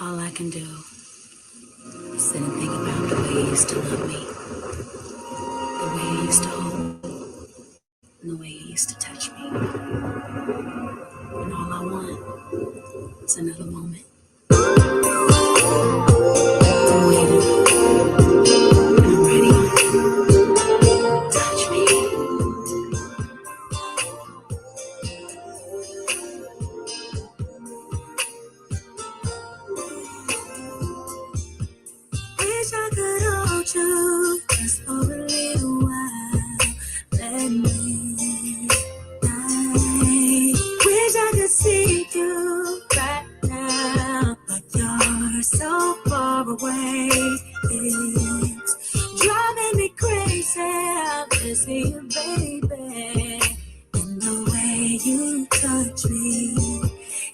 All I can do is sit and think about the way you used to love me, the way you used to hold me, and the way you used to touch me. And all I want is another moment. I'm waiting, and I'm ready. Touch me. Wish I could hold you just for a little while. Let me die. Wish I could see you right now, but you're so far away. It's driving me crazy. I miss you, baby, and the way you touch me.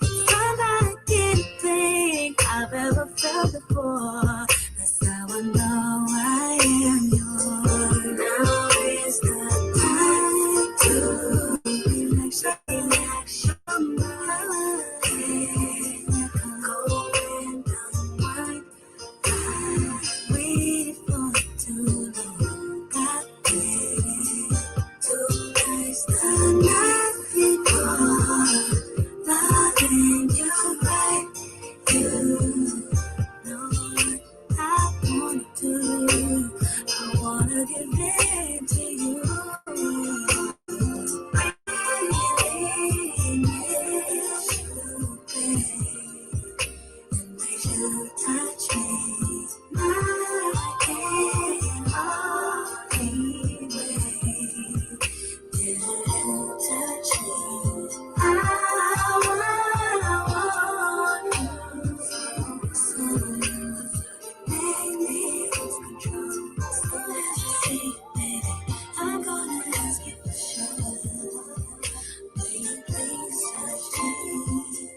It's like anything I've ever felt before. That's how I know I am yours. Now is the time to relax your mind. Going down right. I've waited for too long. Got waited to taste the night before. Loving you right. You know what I wanna do. I wanna give in to you. You touch me, I can't hardly wait. You touch me, I want you so. Make me lose control. So let's see, baby. I'm gonna ask you for sure. Will you please touch me?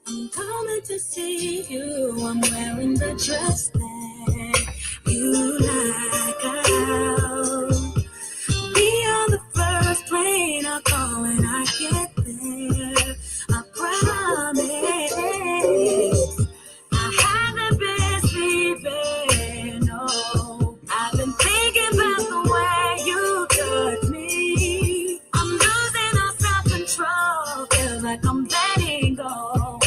I'm coming to see you. I'm wearing the dress that you like. I'll be on the first plane. I'll call when I get there. I promise. I haven't been sleeping. No, I've been thinking about the way you touch me. I'm losing all self-control. Feels like I'm letting go.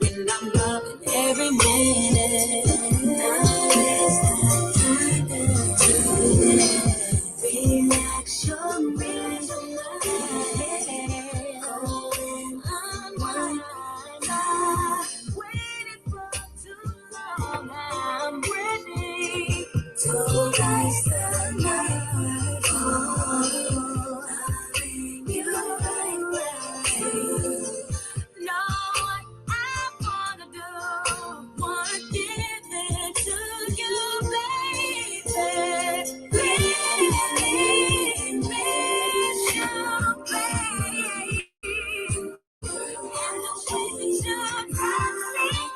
And I'm loving every minute. Now is the time to relax your mind. Going unwind. I've waited for too long. I'm ready to rise the night. Loving you right away. Know what I wanna do. Wanna give it to you, baby. Really miss you, baby. And the way you touch me.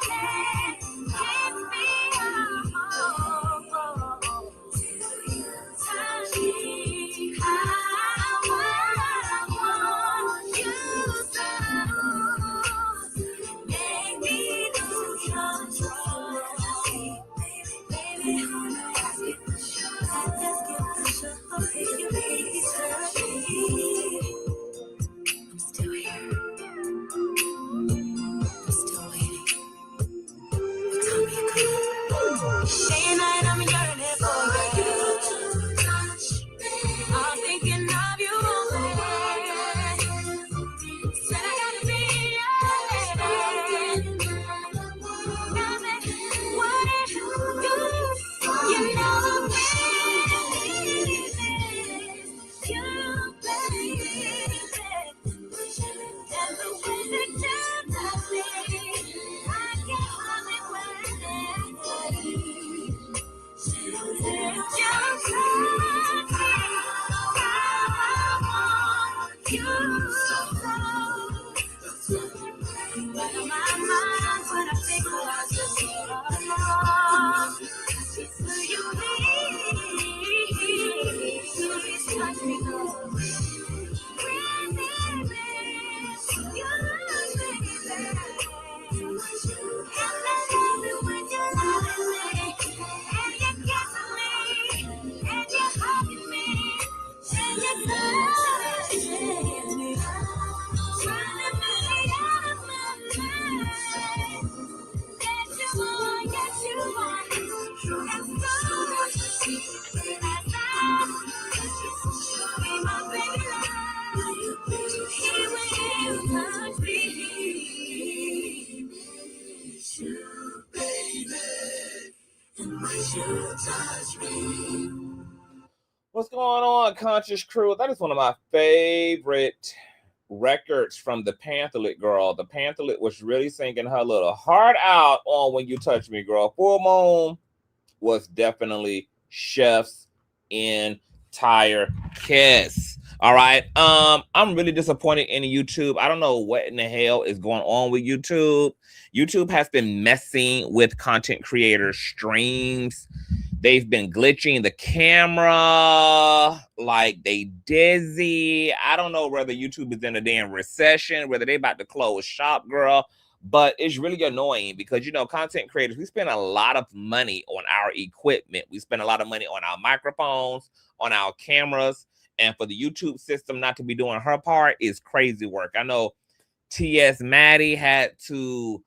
What's going on, Conscious Crew? That is one of my favorite records from the Pantherlet girl. The Pantherlet was really singing her little heart out on When You Touch Me, girl. Full Moon was definitely Chef's entire kiss. All right. I'm really disappointed in YouTube. I don't know what in the hell is going on with YouTube. YouTube has been messing with content creators' streams. They've been glitching the camera like they dizzy. I don't know whether YouTube is in a damn recession, whether they about to close shop, girl. But it's really annoying because, you know, content creators, we spend a lot of money on our equipment. We spend a lot of money on our microphones, on our cameras. And for the YouTube system not to be doing her part is crazy work. I know T.S. Maddie had to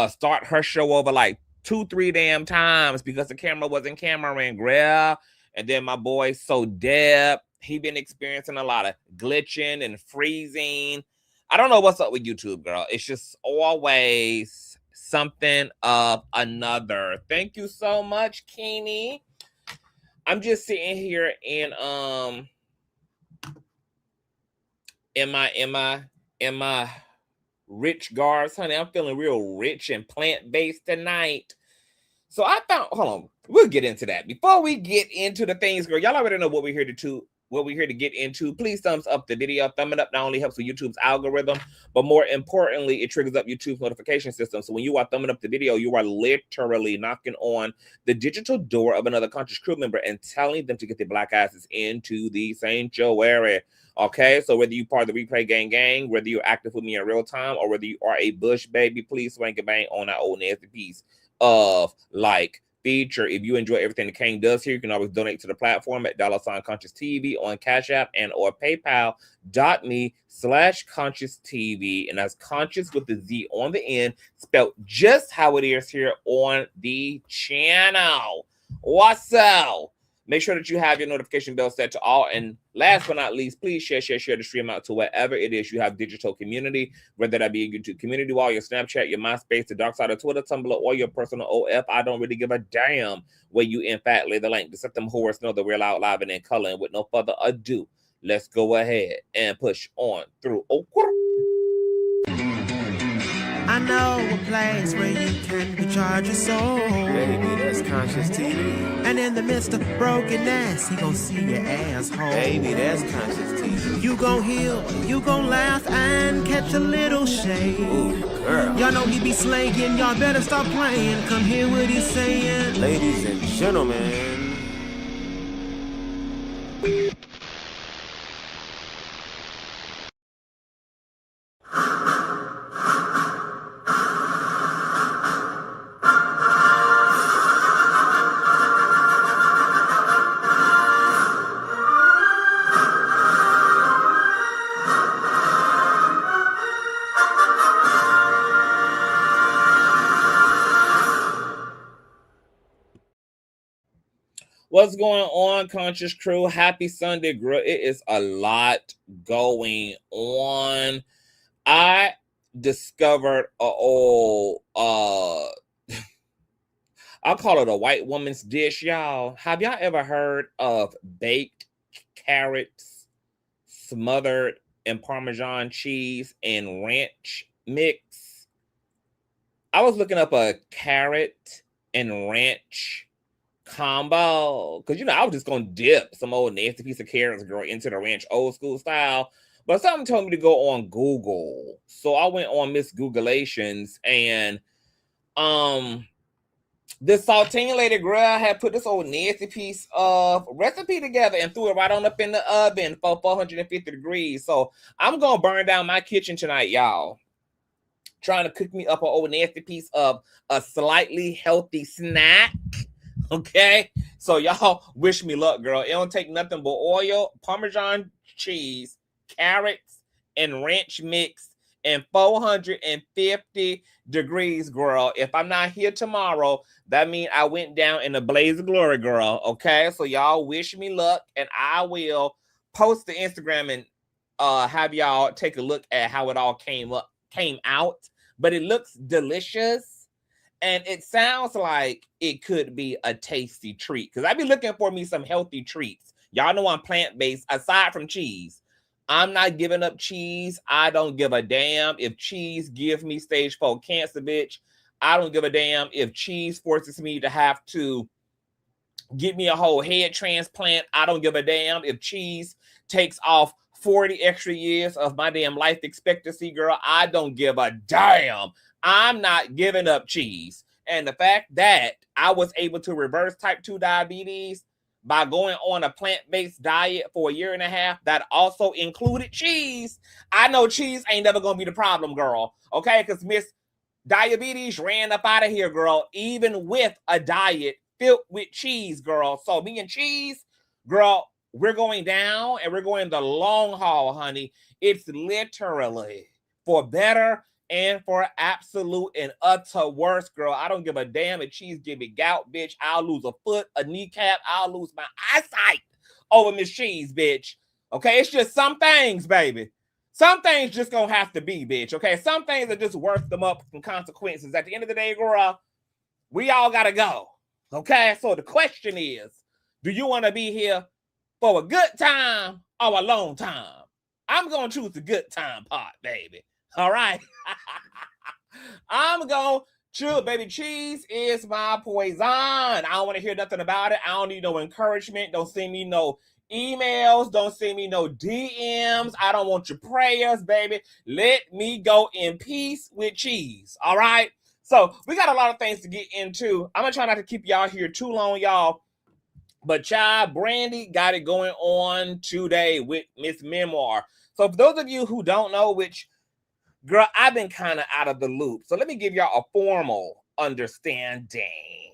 start her show over like 2-3 damn times because the camera wasn't cameraing, girl. And then my boy So Deb, he been experiencing a lot of glitching and freezing. I don't know what's up with YouTube, girl. It's just always something of another. Thank you so much, Keeney. I'm just sitting here in my rich guards, honey. I'm feeling real rich and plant-based tonight. So I found, hold on, we'll get into that. Before we get into the things, girl, y'all already know what we're here to get into. Please thumbs up the video. Thumb it up not only helps with YouTube's algorithm, but more importantly, it triggers up YouTube's notification system. So when you are thumbing up the video, you are literally knocking on the digital door of another Conscious crew member and telling them to get their black asses into the sanctuary. Okay, so whether you part of the replay gang, whether you're active with me in real time, or whether you are a bush baby, please swank a bang on that old nasty piece of like feature. If you enjoy everything the King does here, you can always donate to the platform at $Consciouztv on Cash App and or PayPal.me/ConsciouzTV. And that's Conscious with the Z on the end, spelled just how it is here on the channel. What's up? Make sure that you have your notification bell set to all. And last but not least, please share the stream out to wherever it is you have digital community, whether that be your YouTube community wall, your Snapchat, your MySpace, the dark side of Twitter, Tumblr, or your personal OF. I don't really give a damn where you, in fact, lay the link. Just let them whores know that we're loud, live, and in color. And with no further ado, let's go ahead and push on through. I know a place where you can recharge your soul. Baby, that's Consciouztv. And in the midst of brokenness, he gon' see your asshole. Baby, that's Consciouztv. You gon' heal, you gon' laugh and catch a little shade. Ooh, girl. Y'all know he be slaying, y'all better stop playing. Come hear what he's saying. Ladies and gentlemen. What's going on, Conscious Crew? Happy Sunday, girl. It is a lot going on. I discovered a old, I'll call it a white woman's dish, y'all. Have y'all ever heard of baked carrots smothered in Parmesan cheese and ranch mix? I was looking up a carrot and ranch combo because, you know, I was just gonna dip some old nasty piece of carrots, girl, into the ranch old school style, but something told me to go on Google, so I went on Miss Googleations, and this saltine lady, girl, had put this old nasty piece of recipe together and threw it right on up in the oven for 450 degrees. So I'm gonna burn down my kitchen tonight, y'all, trying to cook me up an old nasty piece of a slightly healthy snack. Okay, so y'all wish me luck, girl. It don't take nothing but oil, Parmesan cheese, carrots, and ranch mix, and 450 degrees, girl. If I'm not here tomorrow, that means I went down in a blaze of glory, girl. Okay, so y'all wish me luck, and I will post the Instagram and have y'all take a look at how it all came out. But it looks delicious. And it sounds like it could be a tasty treat because I be looking for me some healthy treats. Y'all know I'm plant-based aside from cheese. I'm not giving up cheese. I don't give a damn if cheese gives me stage 4 cancer, bitch. I don't give a damn if cheese forces me to have to get me a whole head transplant. I don't give a damn if cheese takes off 40 extra years of my damn life expectancy, girl. I don't give a damn. I'm not giving up cheese. And the fact that I was able to reverse type 2 diabetes by going on a plant-based diet for 1.5 years that also included cheese. I know cheese ain't never gonna be the problem, girl. Okay, because Miss Diabetes ran up out of here, girl, even with a diet filled with cheese, girl. So me and cheese, girl, we're going down and we're going the long haul, honey. It's literally for better and for absolute and utter worse, girl. I don't give a damn if cheese give me gout, bitch. I'll lose a foot, a kneecap. I'll lose my eyesight over Miss Cheese, bitch. Okay, it's just some things, baby. Some things just gonna have to be, bitch. Okay, some things are just worth them up from consequences. At the end of the day, girl, we all gotta go. Okay, so the question is, do you want to be here for a good time or a long time? I'm gonna choose the good time part, baby. All right. I'm gonna choose, baby. Cheese is my poison. I don't want to hear nothing about it. I don't need no encouragement. Don't send me no emails. Don't send me no DMs. I don't want your prayers, baby. Let me go in peace with cheese. All right. So we got a lot of things to get into. I'm gonna try not to keep y'all here too long, y'all. But child, Brandy got it going on today with Miss Memoir. So for those of you who don't know, which, girl, I've been kind of out of the loop. So let me give y'all a formal understanding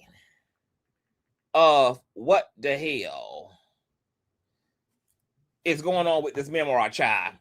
of what the hell is going on with this memoir, child.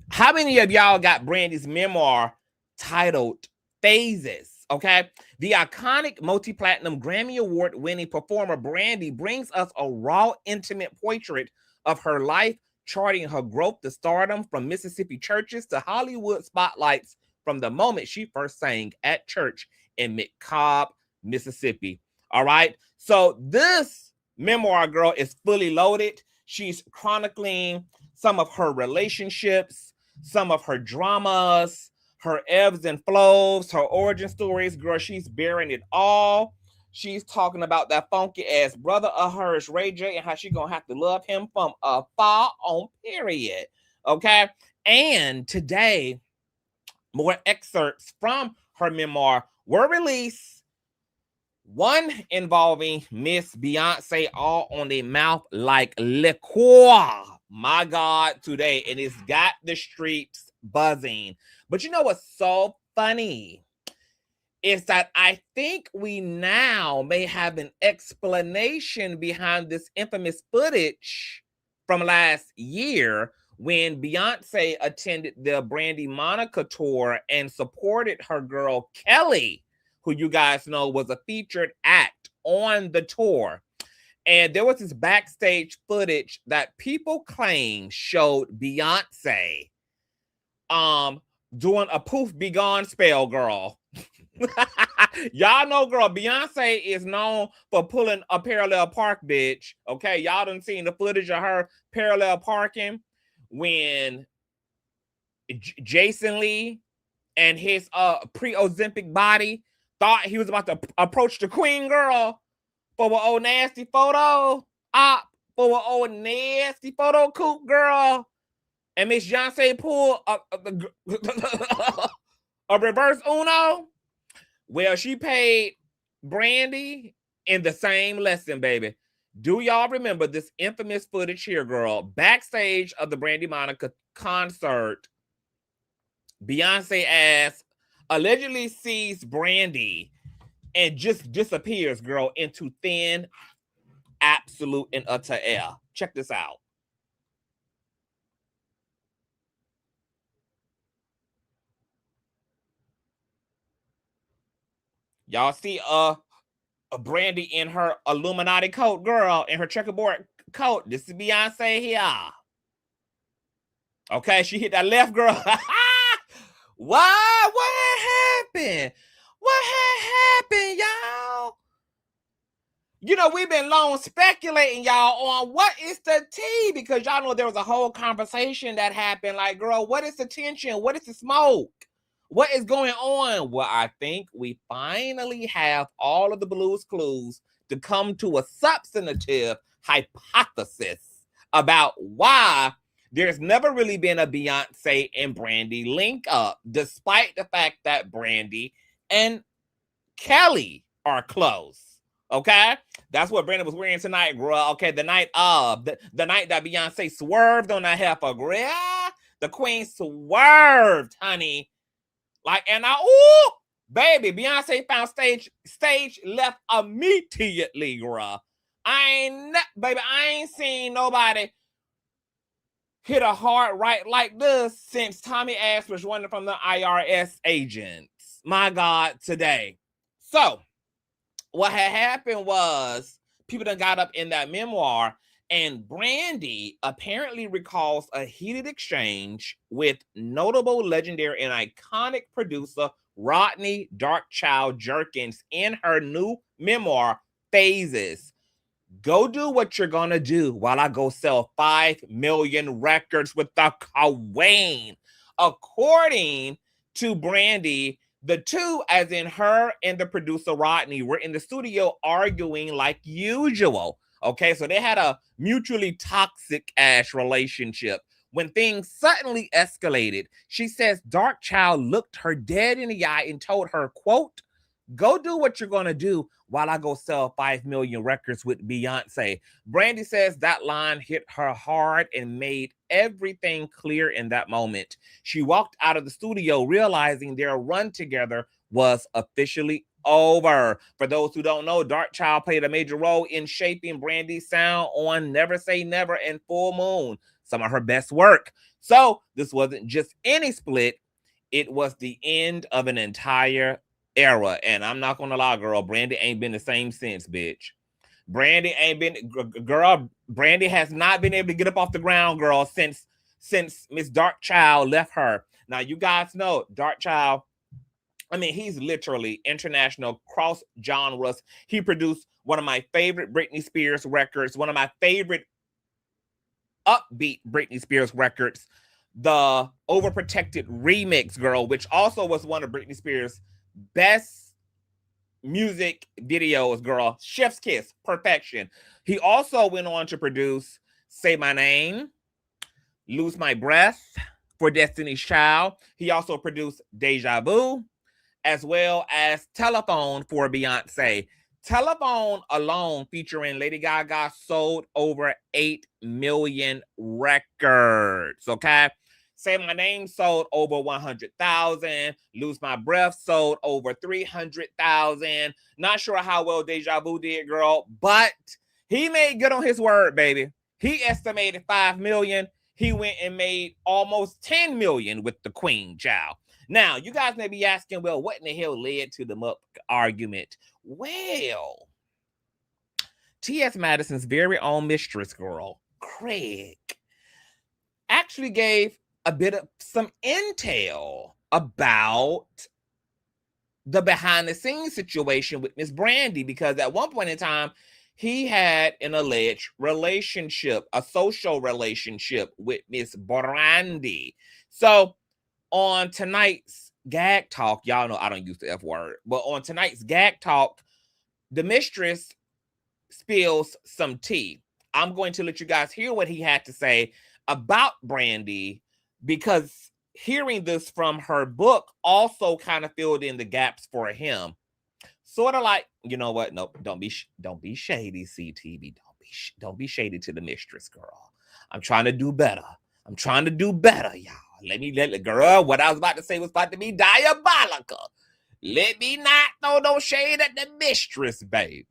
How many of y'all got Brandy's memoir titled Phases? Okay, the iconic multi-platinum Grammy Award-winning performer Brandy brings us a raw, intimate portrait of her life, charting her growth to stardom from Mississippi churches to Hollywood spotlights from the moment she first sang at church in McCobb, Mississippi. All right, so this memoir, girl, is fully loaded. She's chronicling some of her relationships, some of her dramas, her ebbs and flows, her origin stories. Girl, she's bearing it all. She's talking about that funky ass brother of hers, Ray J, and how she gonna have to love him from afar on, period. Okay. And today, more excerpts from her memoir were released. One involving Miss Beyonce, all on their mouth like liquor. My God, today. And it's got the streets buzzing. But you know what's so funny is that I think we now may have an explanation behind this infamous footage from last year when Beyonce attended the Brandy Monica tour and supported her girl Kelly, who you guys know was a featured act on the tour. And there was this backstage footage that people claim showed Beyonce doing a poof be gone spell, girl. Y'all know, girl, Beyonce is known for pulling a parallel park, bitch. Okay, y'all done seen the footage of her parallel parking when Jason Lee and his pre-Ozempic body thought he was about to approach the queen, girl, for an old nasty photo for an old nasty photo coupe, girl. And Miss Beyonce pulled a reverse Uno. Well, she paid Brandy in the same lesson, baby. Do y'all remember this infamous footage here, girl? Backstage of the Brandy Monica concert, Beyonce ass allegedly sees Brandy and just disappears, girl, into thin, absolute, and utter air. Check this out. Y'all see a Brandy in her Illuminati coat, girl, in her checkerboard coat. This is Beyonce here. Okay, she hit that left, girl. Why? What happened? What had happened, y'all? You know, we've been long speculating, y'all, on what is the tea, because y'all know there was a whole conversation that happened. Like, girl, what is the tension? What is the smoke? What is going on? Well, I think we finally have all of the blues clues to come to a substantive hypothesis about why there's never really been a Beyonce and Brandy link up, despite the fact that Brandy and Kelly are close. Okay, that's what Brandy was wearing tonight, girl. Okay, the night of the night that Beyonce swerved on that heifer, girl. The queen swerved, honey. Like, and ooh, baby, Beyonce found stage left immediately, girl. Baby, I ain't seen nobody hit a hard right like this since Tommy Ash was running from the IRS agents. My God, today. So, what had happened was people done got up in that memoir, and Brandy apparently recalls a heated exchange with notable, legendary, and iconic producer Rodney Darkchild Jerkins in her new memoir, Phases. Go do what you're gonna do while I go sell 5 million records with the Queen. According to Brandy, the two, as in her and the producer Rodney, were in the studio arguing like usual. Okay, so they had a mutually toxic ass relationship. When things suddenly escalated, she says Darkchild looked her dead in the eye and told her, quote, "Go do what you're going to do while I go sell 5 million records with Beyonce." Brandy says that line hit her hard and made everything clear in that moment. She walked out of the studio realizing their run together was officially over. For those who don't know, Darkchild played a major role in shaping Brandy's sound on Never Say Never and Full Moon, some of her best work. So this wasn't just any split. It was the end of an entire era. And I'm not gonna lie, girl, Brandy ain't been the same since, bitch. Brandy ain't been, girl, Brandy has not been able to get up off the ground, girl, since Miss Darkchild left her. Now, you guys know Darkchild, I mean, he's literally international, cross genres. He produced one of my favorite Britney Spears records, one of my favorite upbeat Britney Spears records, the Overprotected Remix, girl, which also was one of Britney Spears' best music videos, girl. Chef's Kiss, perfection. He also went on to produce Say My Name, Lose My Breath for Destiny's Child. He also produced Deja Vu, as well as Telephone for Beyonce. Telephone alone, featuring Lady Gaga, sold over 8 million records, okay? Say My Name sold over 100,000. Lose My Breath sold over 300,000. Not sure how well Deja Vu did, girl, but he made good on his word, baby. He estimated 5 million. He went and made almost 10 million with the Queen, child. Now, you guys may be asking, well, what in the hell led to the Muck argument? Well, T.S. Madison's very own mistress girl, Craig, actually gave a bit of some intel about the behind-the-scenes situation with Miss Brandy, because at one point in time, he had an alleged relationship, a social relationship with Miss Brandy. So, on tonight's Gag Talk, y'all know I don't use the F word, but on tonight's Gag Talk, the mistress spills some tea. I'm going to let you guys hear what he had to say about Brandy, because hearing this from her book also kind of filled in the gaps for him. Sort of like, you know what? Nope, don't be shady, CTV. Don't be shady to the mistress, girl. I'm trying to do better. Y'all. Girl, what I was about to say was about to be diabolical. Let me not throw no shade at the mistress, baby.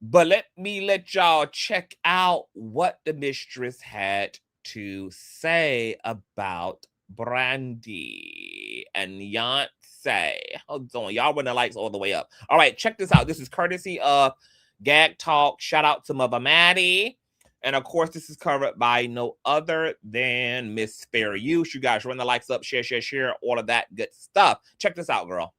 But let me let y'all check out what the mistress had to say about Brandy and Beyonce. Hold on, y'all run the lights all the way up. All right, check this out. This is courtesy of Gag Talk. Shout out to Mother Maddie. And of course, this is covered by no other than Miss Fair Use. You guys run the likes up, share, all of that good stuff. Check this out, girl.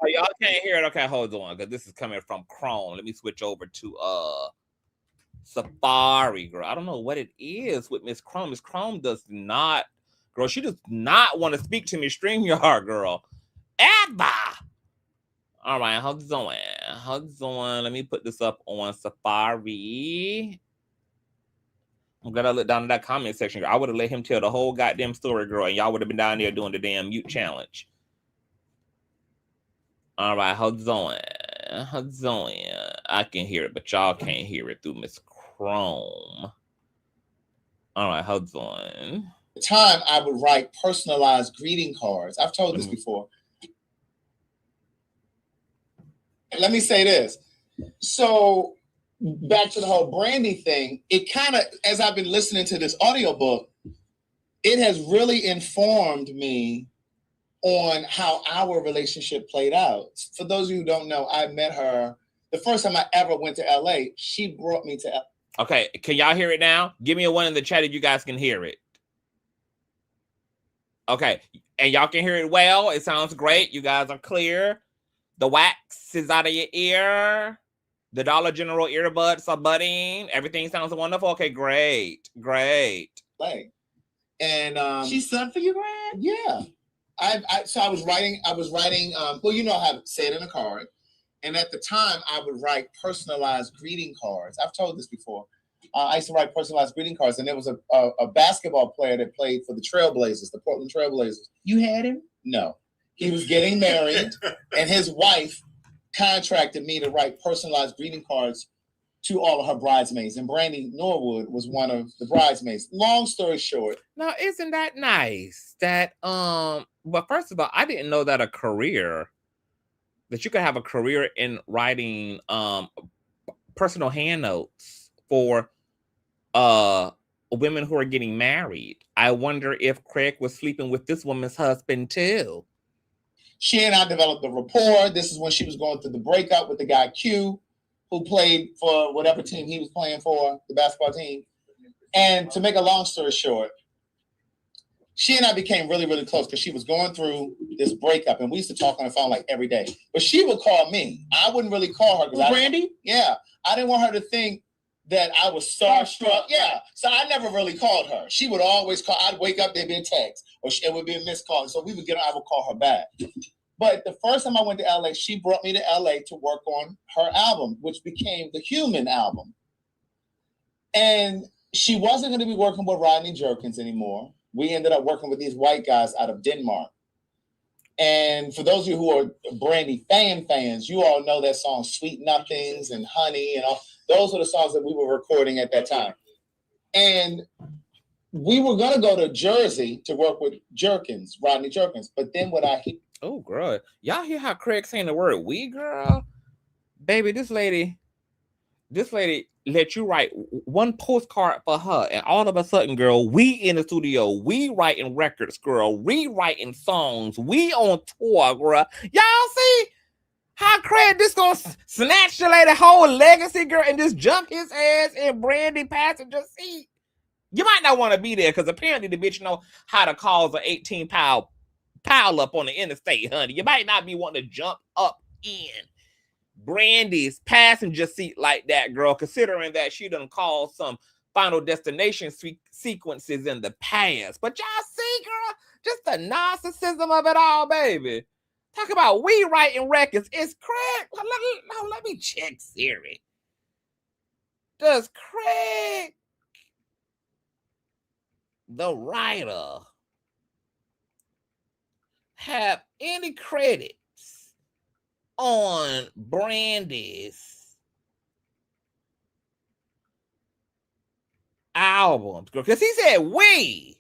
Oh, y'all can't hear it. Okay, hold on, because this is coming from Chrome. Let me switch over to Safari, girl. I don't know what it is with Miss Chrome. Miss Chrome does not, girl. She does not want to speak to me. StreamYard, girl. Ever. All right, hold on. Hold on. Let me put this up on Safari. I'm gonna look down in that comment section. Girl. I would have let him tell the whole goddamn story, girl, and y'all would have been down there doing the damn mute challenge. All right, hold on. Hold on. I can hear it, but y'all can't hear it through Miss Chrome. All right, hold on. Time I would write personalized greeting cards. I've told this before. Let me say this. So back to the whole Brandy thing, it kind of, as I've been listening to this audiobook, it has really informed me on how our relationship played out. For those of you who don't know, I met her the first time I ever went to LA. She brought me to LA. Okay, can y'all hear it now? Give me a one in the chat if you guys can hear it. Okay, and y'all can hear it well. It sounds great. You guys are clear. The wax is out of your ear. The Dollar General earbuds are budding. Everything sounds wonderful. Okay, great, great. And She sent for you, Grant? yeah. So I was writing, well, you know how to say it in a card. And at the time, I would write personalized greeting cards. I've told this before. I used to write personalized greeting cards, and there was a basketball player that played for the Trailblazers, the Portland Trailblazers. You had him? No. He was getting married, and his wife contracted me to write personalized greeting cards to all of her bridesmaids. And Brandy Norwood was one of the bridesmaids. Long story short. Now, isn't that nice? That, well, first of all, I didn't know that you could have a career in writing personal hand notes for women who are getting married. I wonder if Craig was sleeping with this woman's husband too. She and I developed a rapport. This is when she was going through the breakup with the guy Q, who played for whatever team he was playing for, the basketball team. And to make a long story short, she and I became really, really close because she was going through this breakup, and we used to talk on the phone like every day. But she would call me. I wouldn't really call her. Brandy? Yeah. I didn't want her to think that I was starstruck. Yeah. So I never really called her. She would always call. I'd wake up, there'd be a text, or it would be a missed call. So I would call her back. But the first time I went to LA, she brought me to LA to work on her album, which became the Human album. And she wasn't going to be working with Rodney Jerkins anymore. We ended up working with these white guys out of Denmark. And for those of you who are Brandy fans, you all know that song Sweet Nothings and Honey and all. Those are the songs that we were recording at that time. And we were going to go to Jersey to work with Jerkins, Rodney Jerkins. But then what I... Oh, girl. Y'all hear how Craig saying the word we, girl? Baby, this lady let you write one postcard for her, and all of a sudden, girl, we in the studio, we writing records, girl, we writing songs, we on tour, girl. Y'all see how Craig this gonna snatch the lady whole legacy, girl, and just jump his ass in Brandy passenger seat? You might not want to be there, because apparently the bitch know how to cause an 18-pound pile up on the interstate, honey. You might not be wanting to jump up in Brandy's passenger seat like that, girl, considering that she done caused some Final Destination sequences in the past. But y'all see, girl, just the narcissism of it all, baby. Talk about we writing records. It's Craig. Let me check Siri. does Craig, the writer, have any credits on Brandy's albums? Because he said we.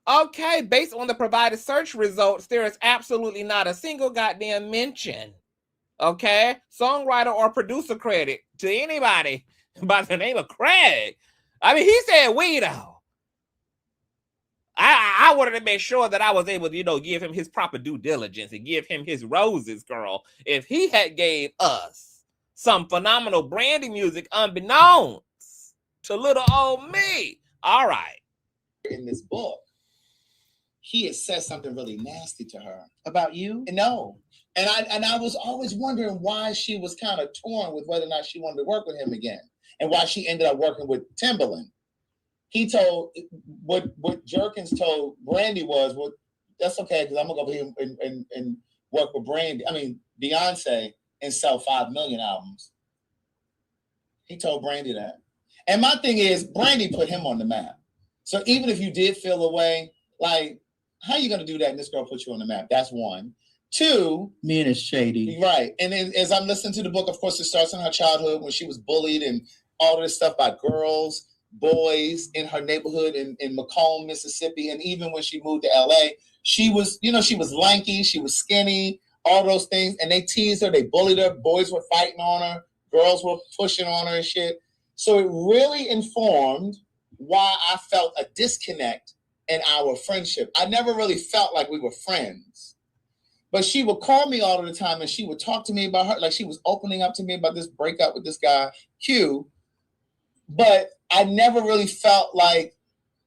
Okay, based on the provided search results, there is absolutely not a single goddamn mention, okay, songwriter or producer credit to anybody by the name of Craig. I mean, he said we, though. I wanted to make sure that I was able to, give him his proper due diligence and give him his roses, girl. If he had gave us some phenomenal Brandy music unbeknownst to little old me. All right. In this book, he had said something really nasty to her. About you? No. And I was always wondering why she was kind of torn with whether or not she wanted to work with him again, and why she ended up working with Timbaland. He told what Jerkins told Brandy was, well, that's okay, because I'm gonna go over here and work with Beyonce and sell 5 million albums. He told Brandy that. And my thing is, Brandy put him on the map. So even if you did feel away, like, how are you gonna do that and this girl put you on the map? That's one. Two, mean is shady. Right. And then as I'm listening to the book, of course, it starts in her childhood when she was bullied and all of this stuff by girls, boys in her neighborhood in Macomb, Mississippi. And even when she moved to LA, she was lanky, she was skinny, all those things. And they teased her, they bullied her, boys were fighting on her, girls were pushing on her and shit. So it really informed why I felt a disconnect in our friendship. I never really felt like we were friends. But she would call me all of the time and she would talk to me about her, like she was opening up to me about this breakup with this guy, Q. But I never really felt like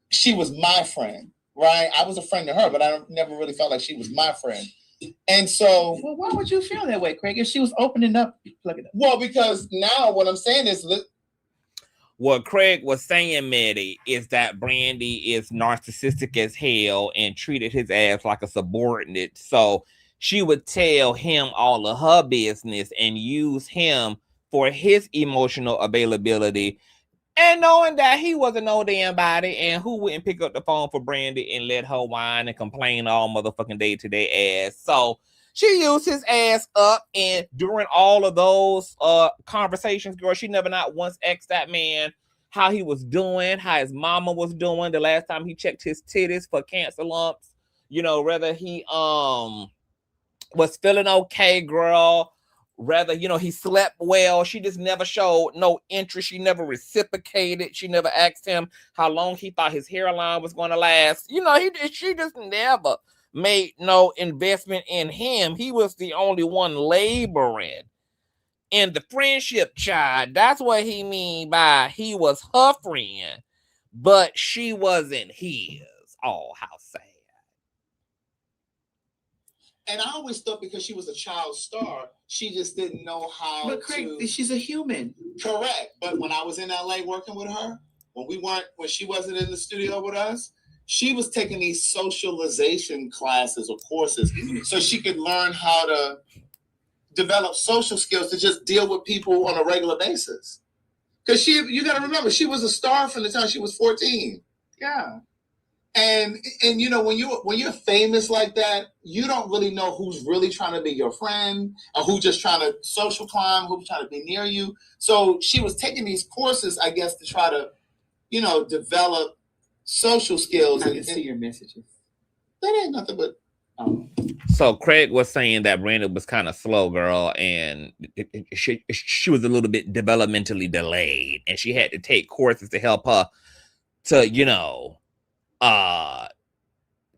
she was my friend, right? I was a friend to her, but I never really felt like she was my friend. And so... Well, why would you feel that way, Craig? If she was opening up, plug it up. Well, because now what I'm saying is... What Craig was saying, Maddie, is that Brandy is narcissistic as hell and treated his ass like a subordinate. So she would tell him all of her business and use him for his emotional availability. And knowing that he wasn't no damn body, and who wouldn't pick up the phone for Brandy and let her whine and complain all motherfucking day to their ass. So she used his ass up, and during all of those conversations, girl, she never not once asked that man how he was doing, how his mama was doing the last time he checked his titties for cancer lumps, whether he was feeling okay, girl. Rather, he slept well. She just never showed no interest. She never reciprocated. She never asked him how long he thought his hairline was going to last. She just never made no investment in him. He was the only one laboring in the friendship, child. That's what he mean by he was her friend, but she wasn't his. Oh, how sad. And I always thought because she was a child star, she just didn't know how But Craig, she's a human. Correct. But when I was in LA working with her, when she wasn't in the studio with us, she was taking these socialization classes or courses so she could learn how to develop social skills to just deal with people on a regular basis. Because you got to remember, she was a star from the time she was 14. Yeah. And when you're famous like that, you don't really know who's really trying to be your friend or who's just trying to social climb, who's trying to be near you. So she was taking these courses, I guess, to try to, develop social skills. I can see your messages. That ain't nothing but. So Craig was saying that Brandon was kind of slow, girl, and she was a little bit developmentally delayed, and she had to take courses to help her to,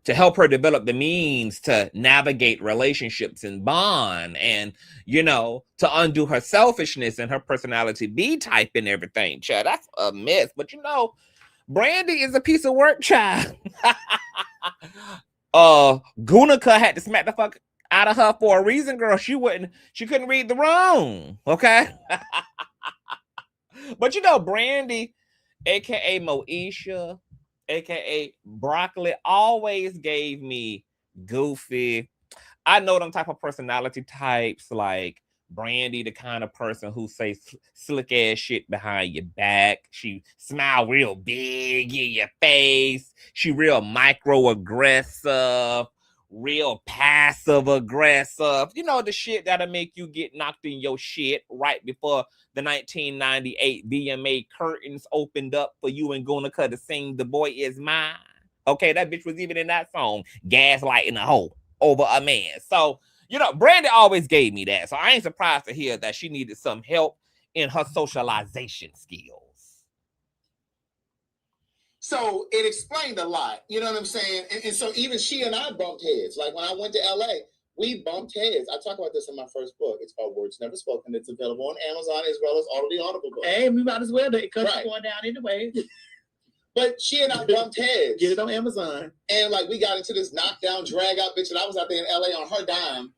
to help her develop the means to navigate relationships and bond and, to undo her selfishness and her personality B type and everything, child. That's a mess. But, Brandy is a piece of work, child. Gunica had to smack the fuck out of her for a reason, girl. She couldn't read the room, okay? But, Brandy, a.k.a. Moesha, aka Broccoli, always gave me goofy. I know them type of personality types like Brandy, the kind of person who say slick ass shit behind your back. She smile real big in your face. She real microaggressive, real passive aggressive. You know, the shit that'll make you get knocked in your shit right before the 1998 BMA curtains opened up for you and Gunica to sing "The Boy Is Mine." Okay, that bitch was even in that song, gaslighting a hoe over a man. So, you know, Brandy always gave me that. So I ain't surprised to hear that she needed some help in her socialization skills. So it explained a lot. You know what I'm saying? And so even she and I bumped heads. Like when I went to LA, we bumped heads. I talk about this in my first book. It's called Words Never Spoken. It's available on Amazon as well as all of the Audible books. Hey, we might as well do it because it's going down anyway. But she and I bumped heads. Get it on Amazon. And like we got into this knockdown, drag out bitch, and I was out there in LA on her dime.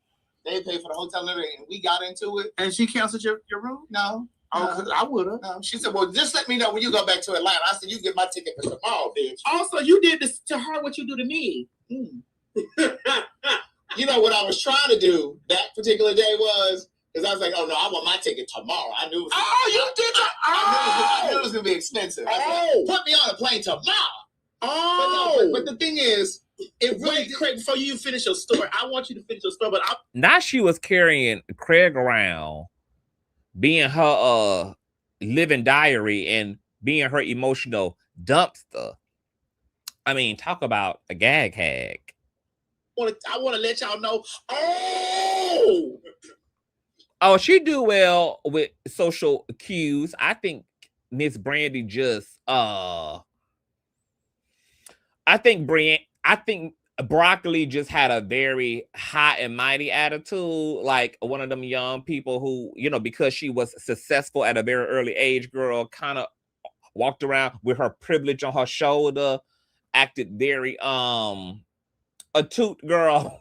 They paid for the hotel and everything, and we got into it. And she canceled your room? No. Oh, I would have. No. She said, well, just let me know when you go back to Atlanta. I said, you get my ticket for tomorrow, bitch. Also, you did this to her what you do to me. You know what I was trying to do that particular day was, because I was like, oh no, I want my ticket tomorrow. I knew it was I knew it was going to be expensive. Said, put me on a plane tomorrow. But the thing is, it really... Craig, before you finish your story, I want you to finish your story, but Now she was carrying Craig around, being her living diary and being her emotional dumpster. I mean, talk about a gag hag. I want to let y'all know. Oh, she do well with social cues. I think Miss Brandy just I think Broccoli just had a very high and mighty attitude, like one of them young people who, you know, because she was successful at a very early age, girl, kind of walked around with her privilege on her shoulder, acted very a toot girl,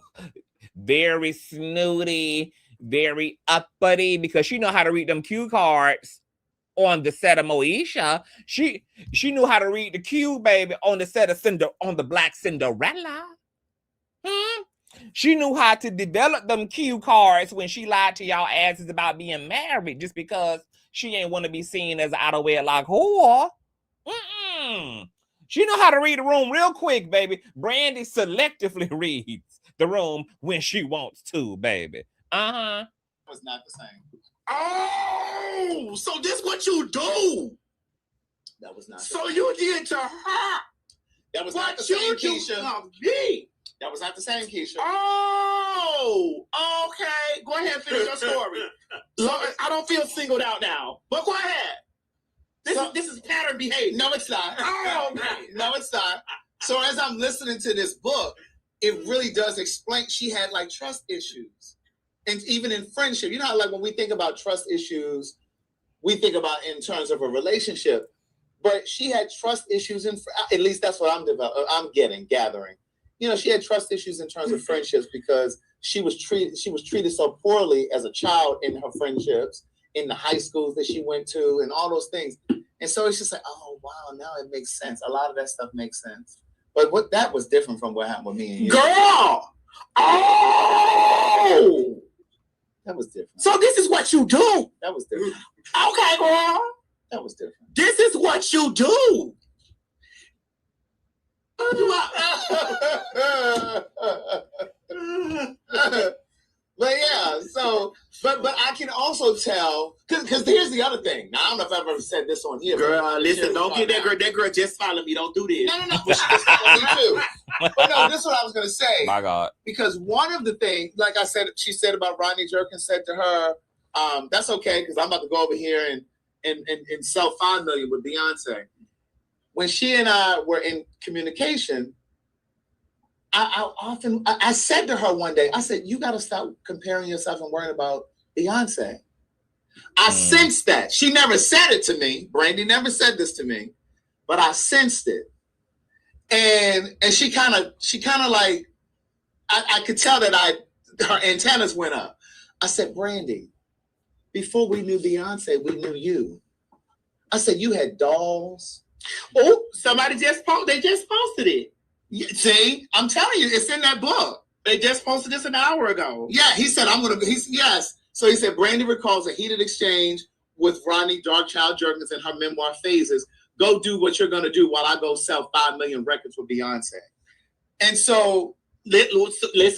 very snooty, very uppity, because she know how to read them cue cards on the set of Moesha. She knew how to read the cue, baby, on the set of on the Black Cinderella. She knew how to develop them cue cards when she lied to y'all asses about being married, just because she ain't want to be seen as an out of wedlock whore. She know how to read the room real quick, baby. Brandy selectively reads the room when she wants to, baby. It was not the same. Oh, so this what you do? That was not. So you did to her. That was what not the same, Keisha. Me. That was not the same, Keisha. Oh, okay. Go ahead and finish your story. I don't feel singled out now, but go ahead. This is pattern behavior. No, it's not. Oh, okay. No, it's not. So as I'm listening to this book, it really does explain. She had like trust issues, and even in friendship. You know how like when we think about trust issues, we think about in terms of a relationship. But she had trust issues at least that's what I'm gathering. You know, she had trust issues in terms of friendships because she was treated so poorly as a child in her friendships, in the high schools that she went to, and all those things. And so it's just like, oh wow, now it makes sense. A lot of that stuff makes sense. But what that was different from what happened with me and you. Girl! Oh! That was different. So this is what you do. That was different. Okay, girl. That was different. This is what you do. But yeah, so but I can also tell because here's the other thing. Now I don't know if I've ever said this on here. Girl, listen, don't get that girl. That girl just followed me. Don't do this. No. But no, this is what I was gonna say. My God. Because one of the things, like I said, she said about Rodney Jerkins said to her, that's okay, because I'm about to go over here and sell 5 million with Beyonce. When she and I were in communication, I said to her one day, I said, you got to stop comparing yourself and worrying about Beyonce. I sensed that. She never said it to me. Brandy never said this to me, but I sensed it. And she kind of like, I could tell that her antennas went up. I said, Brandy, before we knew Beyonce, we knew you. I said, you had dolls. Oh, somebody just posted it. See, I'm telling you, it's in that book. They just posted this an hour ago. Yeah, he said, yes. So he said, Brandy recalls a heated exchange with Rodney Darkchild Jerkins in her memoir Phases. Go do what you're going to do while I go sell 5 million records with Beyonce. And so let's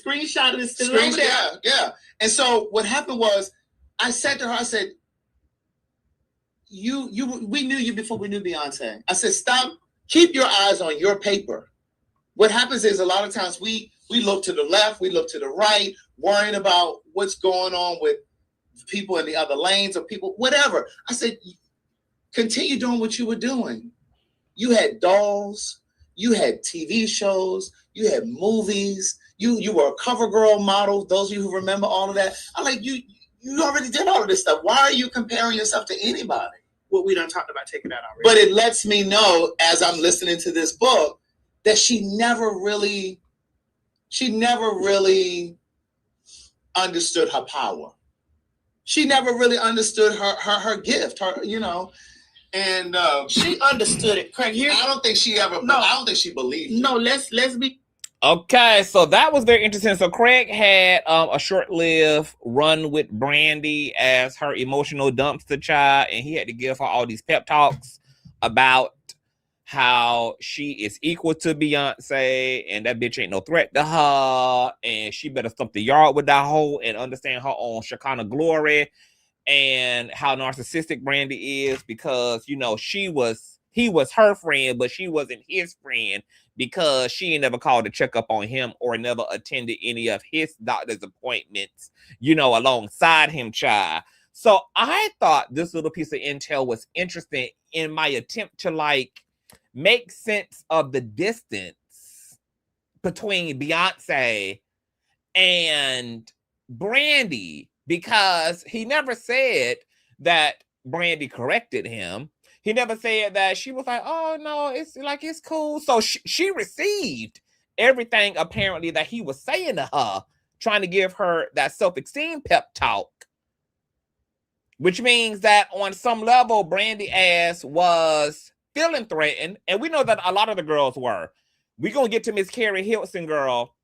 screenshot of this. Yeah. And so what happened was, I said to her, I said, we knew you before we knew Beyonce. I said, stop, keep your eyes on your paper. What happens is a lot of times we look to the left, we look to the right, worrying about what's going on with people in the other lanes or people, whatever. I said, continue doing what you were doing. You had dolls, you had TV shows, you had movies, you were a cover girl model. Those of you who remember all of that, I'm like, you already did all of this stuff. Why are you comparing yourself to anybody? Well, we done talked about taking that already. But it lets me know, as I'm listening to this book, that she never really understood her power. She never really understood her gift, and she understood it. Craig, here, I don't think she ever. No, I don't think she believed it. No, let's be. Okay, so that was very interesting. So Craig had a short-lived run with Brandy as her emotional dumpster child, and he had to give her all these pep talks about how she is equal to Beyonce, and that bitch ain't no threat to her, and she better stump the yard with that hoe and understand her own Shekinah glory, and how narcissistic Brandy is, because he was her friend, but she wasn't his friend, because she ain't never called to check up on him or never attended any of his doctor's appointments, alongside him, child. So I thought this little piece of intel was interesting in my attempt to make sense of the distance between Beyonce and Brandy, because he never said that Brandy corrected him. He never said that she was like, oh, no, it's cool. So she received everything, apparently, that he was saying to her, trying to give her that self-esteem pep talk. Which means that on some level, Brandy ass was feeling threatened. And we know that a lot of the girls were. We're going to get to Miss Keri Hilson, girl,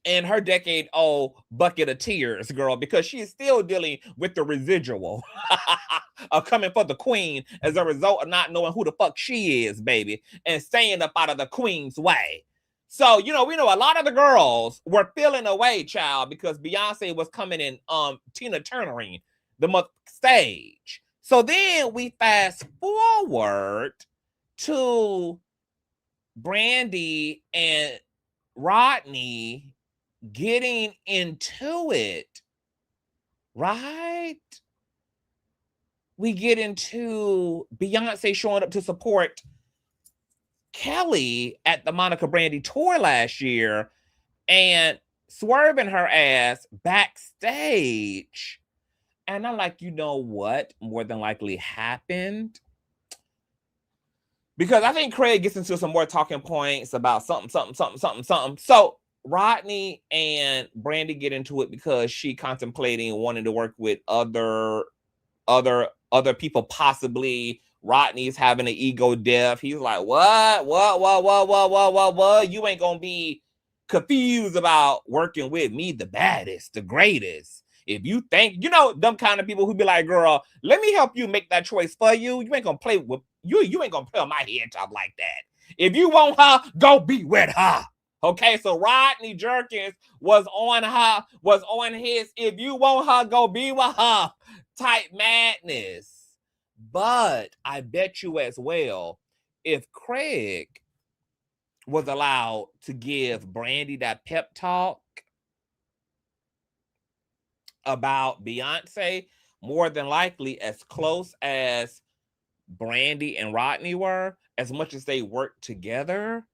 and her decade-old bucket of tears, girl, because she is still dealing with the residual of coming for the queen as a result of not knowing who the fuck she is, baby, and staying up out of the queen's way. So, we know a lot of the girls were feeling away, child, because Beyonce was coming in Tina Turnering the stage. So then we fast forward to Brandy and Rodney getting into it, right? We get into Beyonce showing up to support Kelly at the Monica Brandy tour last year and swerving her ass backstage. And I'm like, you know what more than likely happened? Because I think Craig gets into some more talking points about something. So Rodney and Brandy get into it because she contemplating wanting to work with other people, possibly. Rodney's having an ego death. He's like, what? You ain't gonna be confused about working with me, the baddest, the greatest. If you think, them kind of people who be like, girl, let me help you make that choice for you. You ain't gonna play with you ain't gonna play on my head top like that. If you want her, go be with her. Okay, so Rodney Jerkins was on his if you want her, go be with her type madness. But I bet you as well, if Craig was allowed to give Brandy that pep talk about Beyonce, more than likely, as close as Brandy and Rodney were, as much as they worked together,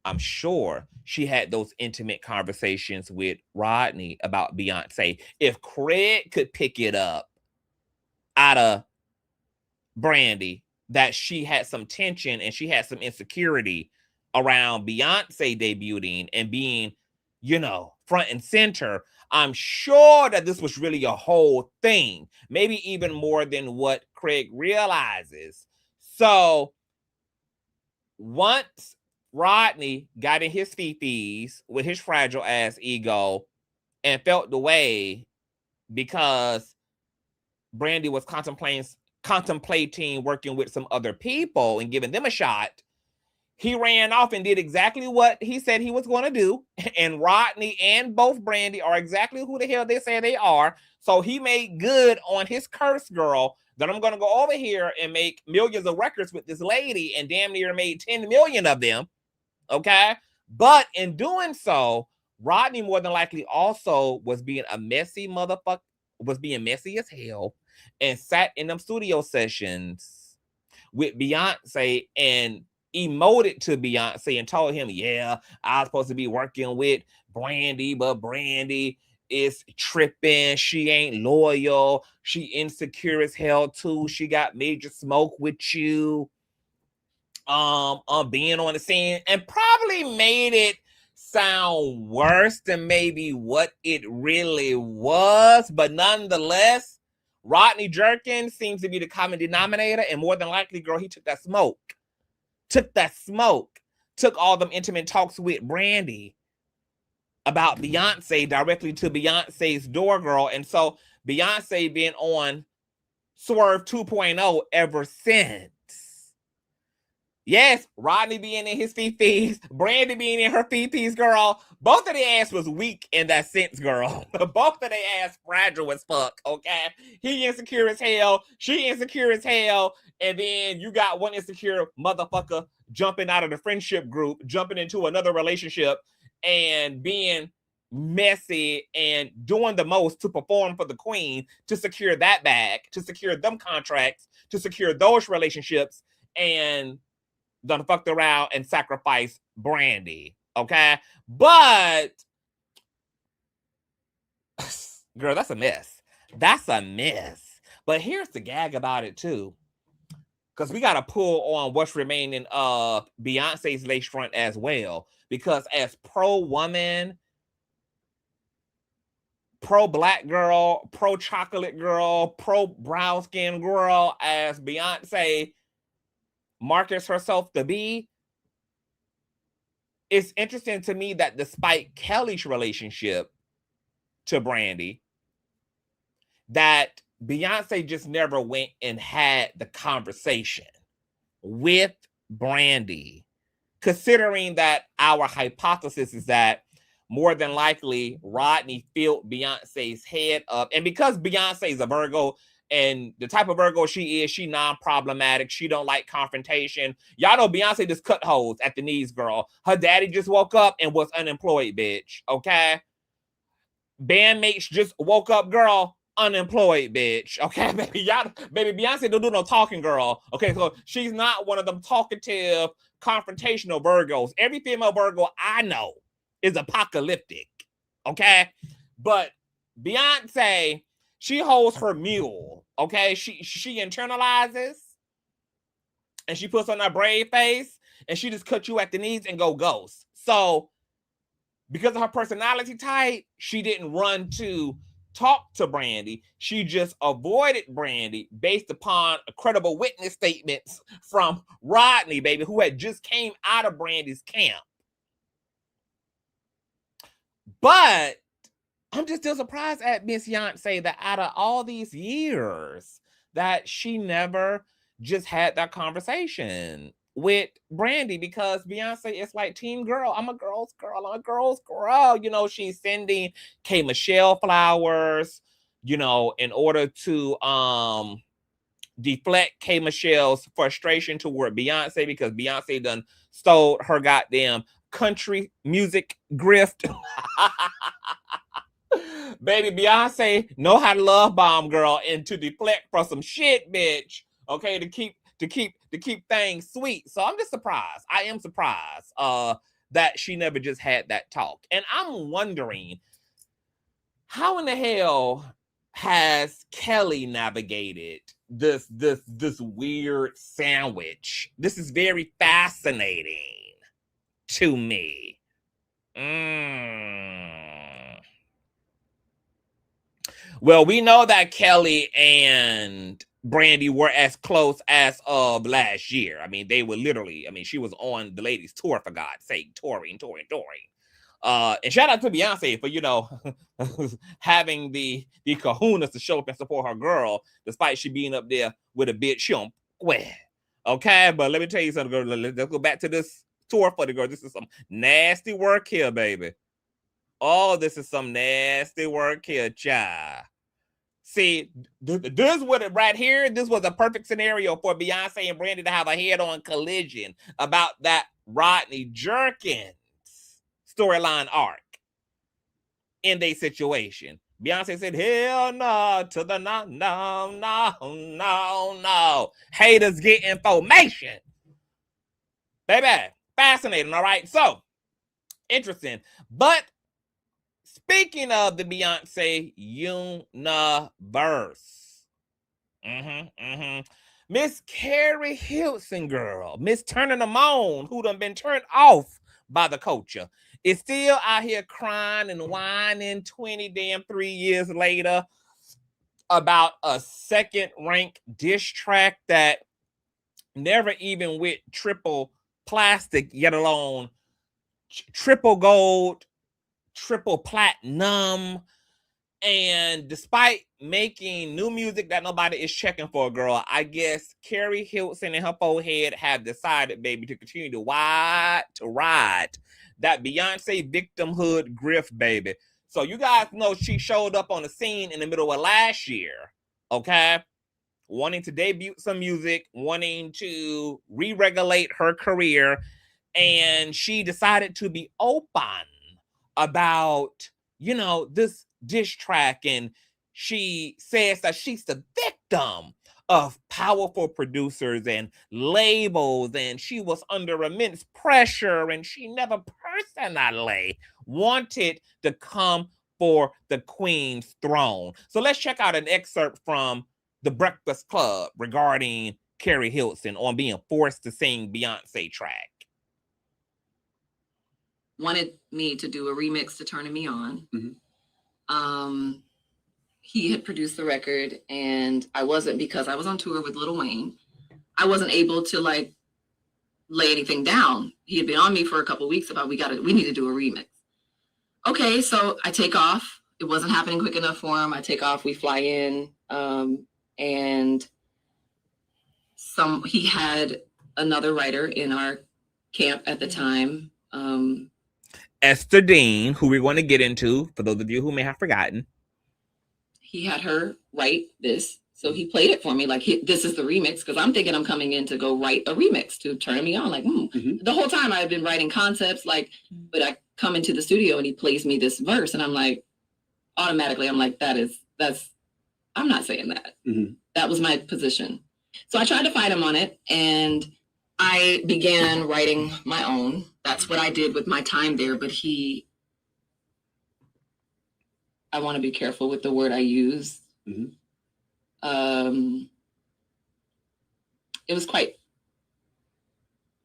I'm sure she had those intimate conversations with Rodney about Beyonce. If Craig could pick it up out of Brandy that she had some tension and she had some insecurity around Beyonce debuting and being, front and center, I'm sure that this was really a whole thing, maybe even more than what Craig realizes. So once Rodney got in his fifis with his fragile ass ego and felt the way because Brandy was contemplating working with some other people and giving them a shot, he ran off and did exactly what he said he was going to do. And Rodney and both Brandy are exactly who the hell they say they are. So he made good on his curse, girl, that I'm going to go over here and make millions of records with this lady, and damn near made 10 million of them. Okay. But in doing so, Rodney more than likely also was being a messy motherfucker, was being messy as hell, and sat in them studio sessions with Beyonce and emoted to Beyonce and told him, yeah, I was supposed to be working with Brandy, but Brandy is tripping. She ain't loyal. She insecure as hell too. She got major smoke with you. Being on the scene, and probably made it sound worse than maybe what it really was. But nonetheless, Rodney Jerkins seems to be the common denominator, and more than likely, girl, he took that smoke. Took all them intimate talks with Brandy about Beyonce directly to Beyonce's door, girl. And so Beyonce been on Swerve 2.0 ever since. Yes, Rodney being in his fifis, Brandy being in her fifis, girl. Both of their ass was weak in that sense, girl. Both of their ass fragile as fuck, okay? He insecure as hell, she insecure as hell, and then you got one insecure motherfucker jumping out of the friendship group, jumping into another relationship, and being messy and doing the most to perform for the queen, to secure that bag, to secure them contracts, to secure those relationships, and done fucked around and sacrificed Brandy, okay? But, girl, that's a mess. That's a mess. But here's the gag about it, too. Because we got to pull on what's remaining of Beyonce's lace front as well. Because as pro-woman, pro-black girl, pro-chocolate girl, pro-brown skin girl, as Beyonce markets herself to be, it's interesting to me that despite Kelly's relationship to Brandy, that Beyonce just never went and had the conversation with Brandy, considering that our hypothesis is that more than likely Rodney filled Beyonce's head up. And because Beyonce is a Virgo, and the type of Virgo she is, she non-problematic. She don't like confrontation. Y'all know Beyonce just cut holes at the knees, girl. Her daddy just woke up and was unemployed, bitch. Okay? Bandmates just woke up, girl, unemployed, bitch. Okay, baby? Baby, Beyonce don't do no talking, girl. Okay, so she's not one of them talkative, confrontational Virgos. Every female Virgo I know is apocalyptic. Okay? But Beyonce, she holds her mule, okay? She internalizes, and she puts on that brave face, and she just cut you at the knees and go ghost. So, because of her personality type, she didn't run to talk to Brandy. She just avoided Brandy based upon credible witness statements from Rodney, baby, who had just came out of Brandy's camp. But I'm just still surprised at Miss Beyonce that out of all these years that she never just had that conversation with Brandy, because Beyonce is like team girl. I'm a girl's girl. I'm a girl's girl. You know, she's sending K Michelle flowers, you know, in order to deflect K Michelle's frustration toward Beyonce, because Beyonce done stole her goddamn country music grift. Baby, Beyonce know how to love bomb, girl, and to deflect from some shit, bitch. Okay, to keep things sweet. So I'm just surprised. I am surprised that she never just had that talk. And I'm wondering, how in the hell has Kelly navigated this weird sandwich? This is very fascinating to me. Well, we know that Kelly and Brandy were as close as of last year. I mean, they were literally, I mean, she was on the ladies' tour, for God's sake, touring. And shout out to Beyonce for, having the kahunas to show up and support her girl, despite she being up there with a bitch chump. Well, okay, but let me tell you something, girl. Let's go back to this tour for the girl. This is some nasty work here, baby. Oh, this is some nasty work here, child. See, this was it right here. This was a perfect scenario for Beyonce and Brandy to have a head-on collision about that Rodney Jerkins storyline arc in their situation. Beyonce said, hell no to the no. Haters get information. Baby, fascinating, all right? So, interesting. But speaking of the Beyonce universe, Miss Keri Hilson, girl, Miss Turning Them On, who done been turned off by the culture, is still out here crying and whining 3 years later about a second-ranked diss track that never even went triple plastic, yet alone triple gold, triple platinum. And despite making new music that nobody is checking for, girl, I guess Keri Hilson and her forehead have decided, baby, to continue to ride that Beyonce victimhood grift, baby. So you guys know she showed up on the scene in the middle of last year, okay? Wanting to debut some music, wanting to re-regulate her career, and she decided to be open about, this diss track, and she says that she's the victim of powerful producers and labels, and she was under immense pressure, and she never personally wanted to come for the queen's throne. So let's check out an excerpt from The Breakfast Club regarding Keri Hilson on being forced to sing Beyonce track. Wanted me to do a remix to Turning Me On. He had produced the record, and I wasn't, because I was on tour with Lil Wayne, I wasn't able to lay anything down. He had been on me for a couple of weeks about we need to do a remix. Okay, so I take off. It wasn't happening quick enough for him. I take off, we fly in, and he had another writer in our camp at the time. Esther Dean, who we're going to get into, for those of you who may have forgotten. He had her write this. So he played it for me, like, this is the remix, because I'm thinking I'm coming in to go write a remix to Turn Me On. Like, The whole time I've been writing concepts, but I come into the studio and he plays me this verse, and I'm like, automatically, I'm like, I'm not saying that. That was my position. So I tried to fight him on it, and I began writing my own. That's what I did with my time there. But I want to be careful with the word I use. It was quite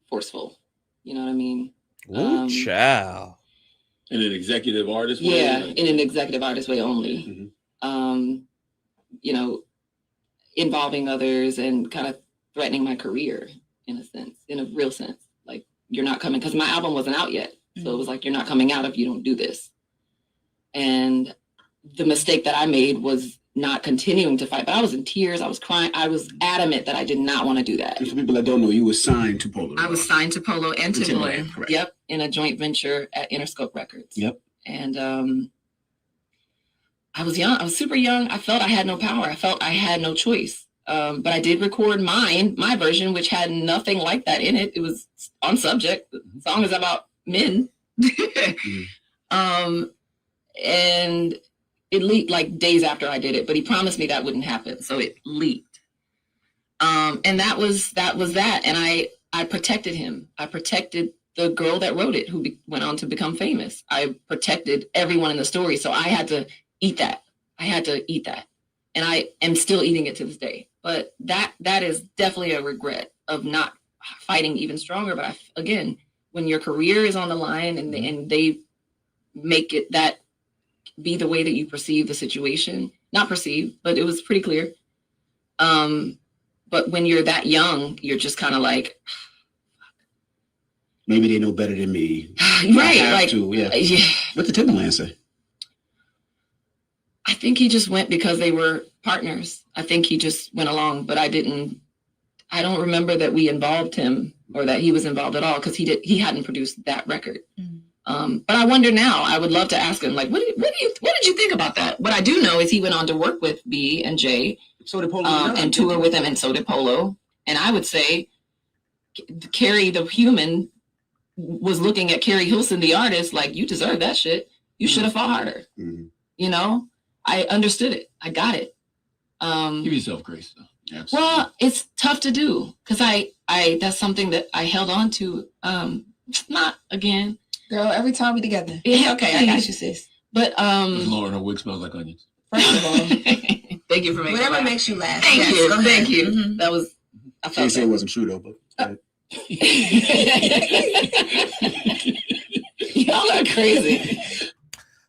forceful. You know what I mean? Ooh, child. In an executive artist way? Yeah, in an executive artist way only. Involving others and kind of threatening my career in a sense, in a real sense. Like, you're not coming, because my album wasn't out yet. So it was like, you're not coming out if you don't do this. And the mistake that I made was not continuing to fight, but I was in tears. I was crying. I was adamant that I did not want to do that. And for people that don't know, you were signed to Polo. I was signed to Polo and Timbaland. Correct. Yep. In a joint venture at Interscope Records. Yep. And I was young. I was super young. I felt I had no power. I felt I had no choice. But I did record my version, which had nothing like that in it. It was on subject. The song is about men. And it leaked like days after I did it, but he promised me that wouldn't happen. So it leaked. And that was that. And I protected him. I protected the girl that wrote it, who went on to become famous. I protected everyone in the story. So I had to eat that. And I am still eating it to this day. But that is definitely a regret of not fighting even stronger. But again, when your career is on the line and they make it that be the way that you perceive the situation, not perceive, but it was pretty clear. But when you're that young, you're just kind of like, maybe they know better than me. Right, like, yeah. What did Timberland say? I think he just went because they were partners. I think he just went along, but I don't remember that we involved him or that he was involved at all because he hadn't produced that record. But I wonder now, I would love to ask him, like, what did you think about that? What I do know is he went on to work with B and J, So did Polo. and tour with them, and so did Polo. And I would say Keri, the human, was looking at Keri Hilson, the artist, like, you deserve that shit. You should have fought harder. You know, I understood it. I got it. Give yourself grace, though. Absolutely. Well, it's tough to do because I that's something that I held on to. Not again. Girl, every time we together. Yeah, Okay, I got you, sis. But Lauren, her wig smells like onions. First of all, thank you for making whatever that. makes you laugh. Thank Yes, you. go ahead. Thank you. Mhm. That was I Can't felt say it that. wasn't true though, but Y'all are crazy.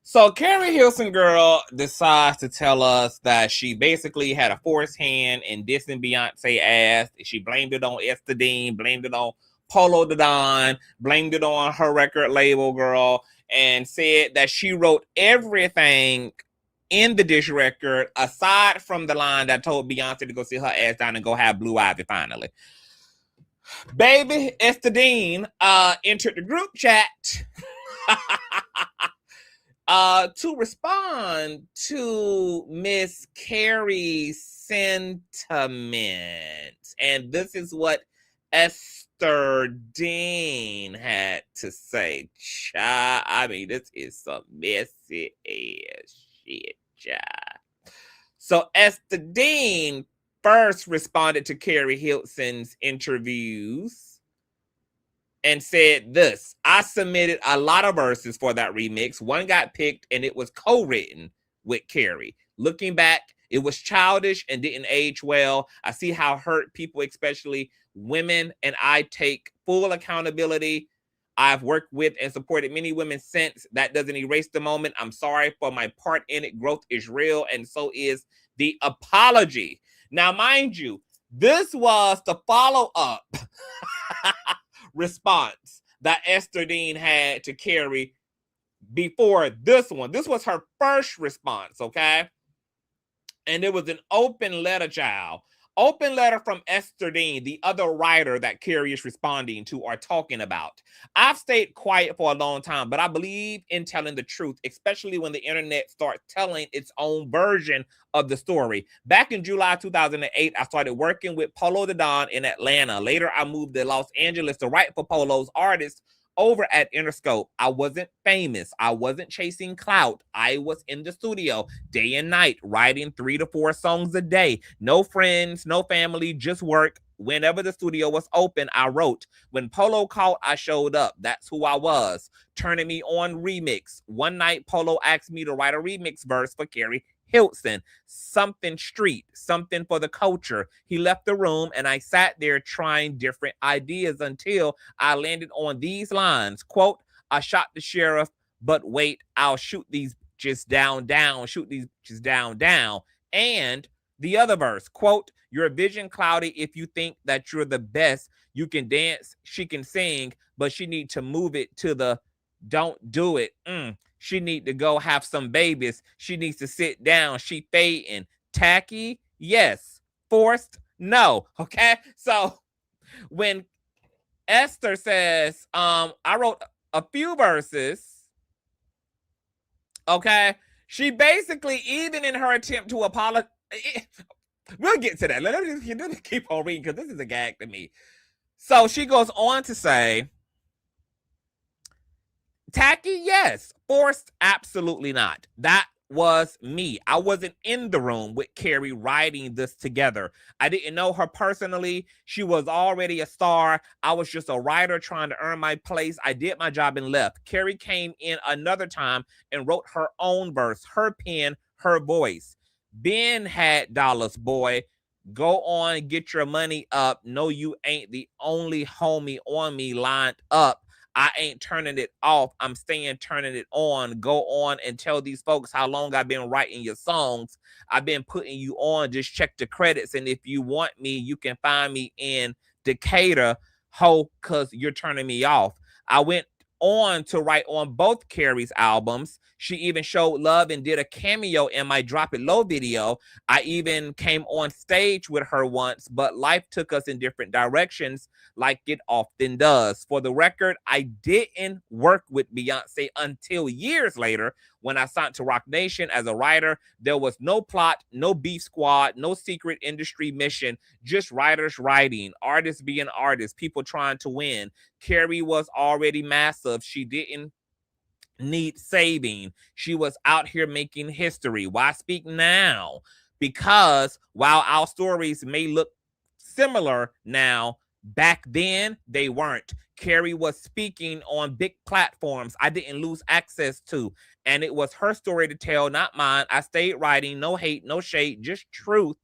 So Keri Hilson girl decides to tell us that she basically had a forced hand in dissing Beyonce ass. She blamed it on Esther Dean, blamed it on Polo the Don, blamed it on her record label girl, and said that she wrote everything in the dish record aside from the line that told Beyonce to go sit her ass down and go have Blue Ivy finally. Baby, Esther Dean entered the group chat to respond to Miss Keri's sentiments. And this is what Esther Dean had to say. Child, I mean, this is some messy ass shit, child. So Esther Dean first responded to Keri Hilson's interviews and said this: I submitted a lot of verses for that remix. One got picked and it was co-written with Keri. Looking back, it was childish and didn't age well. I see how hurt people, especially women, and I take full accountability. I've worked with and supported many women since. That doesn't erase the moment. I'm sorry for my part in it. Growth is real, and so is the apology. Now, mind you, this was the follow-up response that Esther Dean had to Keri before this one. This was her first response, okay? And it was an open letter, child. Open letter from Esther Dean, the other writer that Keri is responding to or talking about. I've stayed quiet for a long time, but I believe in telling the truth, especially when the internet starts telling its own version of the story. Back in July 2008, I started working with Polo the Don in Atlanta. Later, I moved to Los Angeles to write for Polo's artists over at Interscope. I wasn't famous. I wasn't chasing clout. I was in the studio day and night, writing 3 to 4 songs a day. No friends, no family, just work. Whenever the studio was open, I wrote. When Polo called, I showed up. That's who I was. Turning me on remix. One night, Polo asked me to write a remix verse for Keri Hilson. Something street, something for the culture. He left the room and I sat there trying different ideas until I landed on these lines. Quote, I shot the sheriff, but wait, I'll shoot these just down, shoot these just down. And the other verse, quote, your vision cloudy if you think that you're the best. You can dance, she can sing, but she need to move it to the don't do it. She need to go have some babies. She needs to sit down. She fading. Tacky? Yes. Forced? No. Okay? So when Esther says, I wrote a few verses, okay, she basically, even in her attempt to apologize, we'll get to that. Let me keep on reading because this is a gag to me. So she goes on to say, tacky, yes. Forced, absolutely not. That was me. I wasn't in the room with Keri writing this together. I didn't know her personally. She was already a star. I was just a writer trying to earn my place. I did my job and left. Keri came in another time and wrote her own verse, her pen, her voice. Ben had dollars, boy. Go on, get your money up. No, you ain't the only homie on me lined up. I ain't turning it off. I'm staying turning it on. Go on and tell these folks how long I've been writing your songs. I've been putting you on. Just check the credits. And if you want me, you can find me in Decatur, ho, because you're turning me off. I went on to write on both Keri's albums. She even showed love and did a cameo in my Drop It Low video. I even came on stage with her once, but life took us in different directions like it often does. For the record, I didn't work with Beyonce until years later when I signed to Roc Nation as a writer. There was no plot, no beef squad, no secret industry mission, just writers writing, artists being artists, people trying to win. Keri was already massive. She didn't need saving. She was out here making history. Why speak now? Because while our stories may look similar now, back then they weren't. Keri was speaking on big platforms I didn't lose access to, and it was her story to tell, not mine. I stayed writing, no hate, no shade, just truth.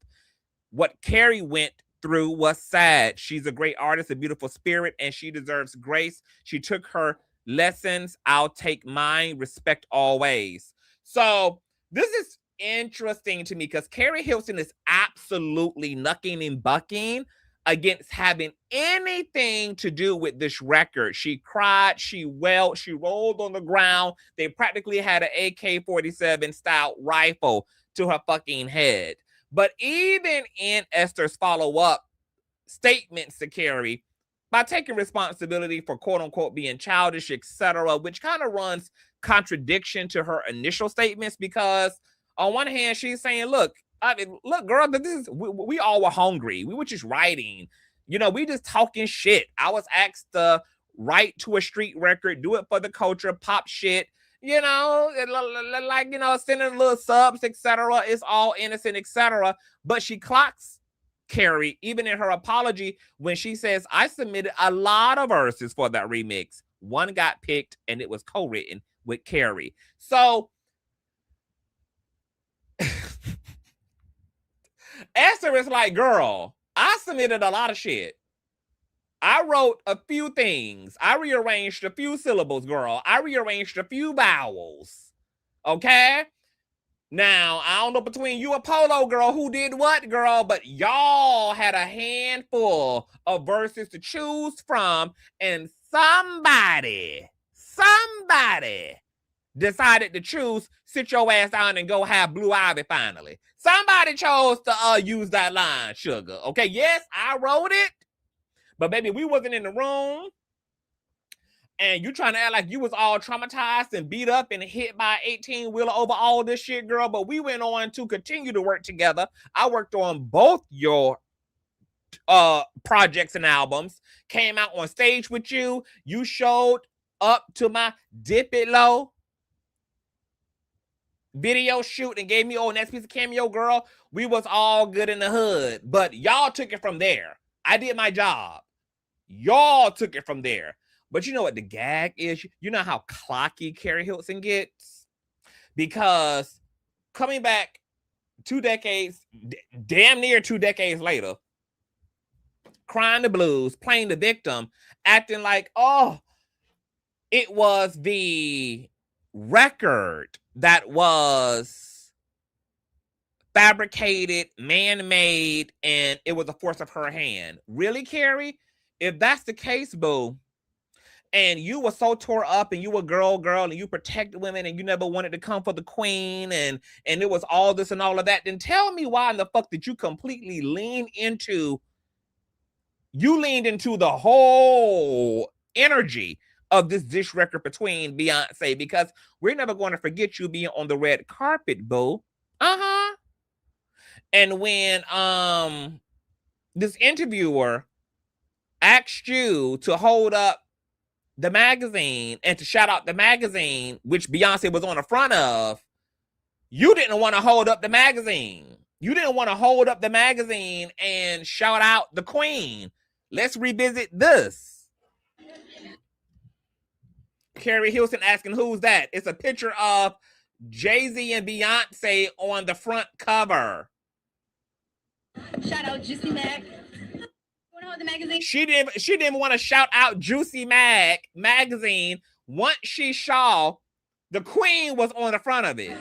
What Keri went through was sad. She's a great artist, a beautiful spirit, and she deserves grace. She took her lessons. I'll take mine. Respect always. So this is interesting to me because Keri Hilson is absolutely knucking and bucking against having anything to do with this record. She cried, she wailed, she rolled on the ground. They practically had an AK-47 style rifle to her fucking head. But even in Esther's follow-up statements to Keri, by taking responsibility for quote-unquote being childish, etc., which kind of runs contradiction to her initial statements, because on one hand, she's saying, look, girl, we all were hungry. We were just writing. You know, we just talking shit. I was asked to write to a street record, do it for the culture, pop shit. You know, like, you know, sending little subs, etc. It's all innocent, etc. But she clocks Keri, even in her apology, when she says, I submitted a lot of verses for that remix. One got picked, and it was co-written with Keri. So Esther is like, girl, I submitted a lot of shit. I wrote a few things. I rearranged a few syllables, girl. I rearranged a few vowels. Okay? Now, I don't know between you and Polo, girl, who did what, girl, but y'all had a handful of verses to choose from, and somebody decided to choose sit your ass down and go have Blue Ivy finally. Somebody chose to use that line, sugar. Okay, yes, I wrote it, but baby, we wasn't in the room. And you trying to act like you was all traumatized and beat up and hit by 18-wheeler over all this shit, girl. But we went on to continue to work together. I worked on both your projects and albums. Came out on stage with you. You showed up to my Dip It Low video shoot and gave me next piece of cameo, girl. We was all good in the hood. But y'all took it from there. I did my job. Y'all took it from there. But you know what the gag is? You know how clocky Keri Hilson gets? Because coming back 2 decades, damn near 2 decades later, crying the blues, playing the victim, acting like, oh, it was the record that was fabricated, man-made, and it was a force of her hand. Really, Keri? If that's the case, boo, and you were so tore up and you were girl, and you protected women and you never wanted to come for the queen and it was all this and all of that, then tell me why in the fuck did you completely lean into the whole energy of this record between Beyonce, because we're never going to forget you being on the red carpet, boo. And when this interviewer asked you to hold up the magazine and to shout out the magazine, which Beyonce was on the front of, you didn't want to hold up the magazine. You didn't want to hold up the magazine and shout out the queen. Let's revisit this. Keri Hilson asking, who's that? It's a picture of Jay-Z and Beyonce on the front cover. Shout out Juicy Mac. The magazine. She didn't want to shout out Juicy Mag magazine once she saw the queen was on the front of it.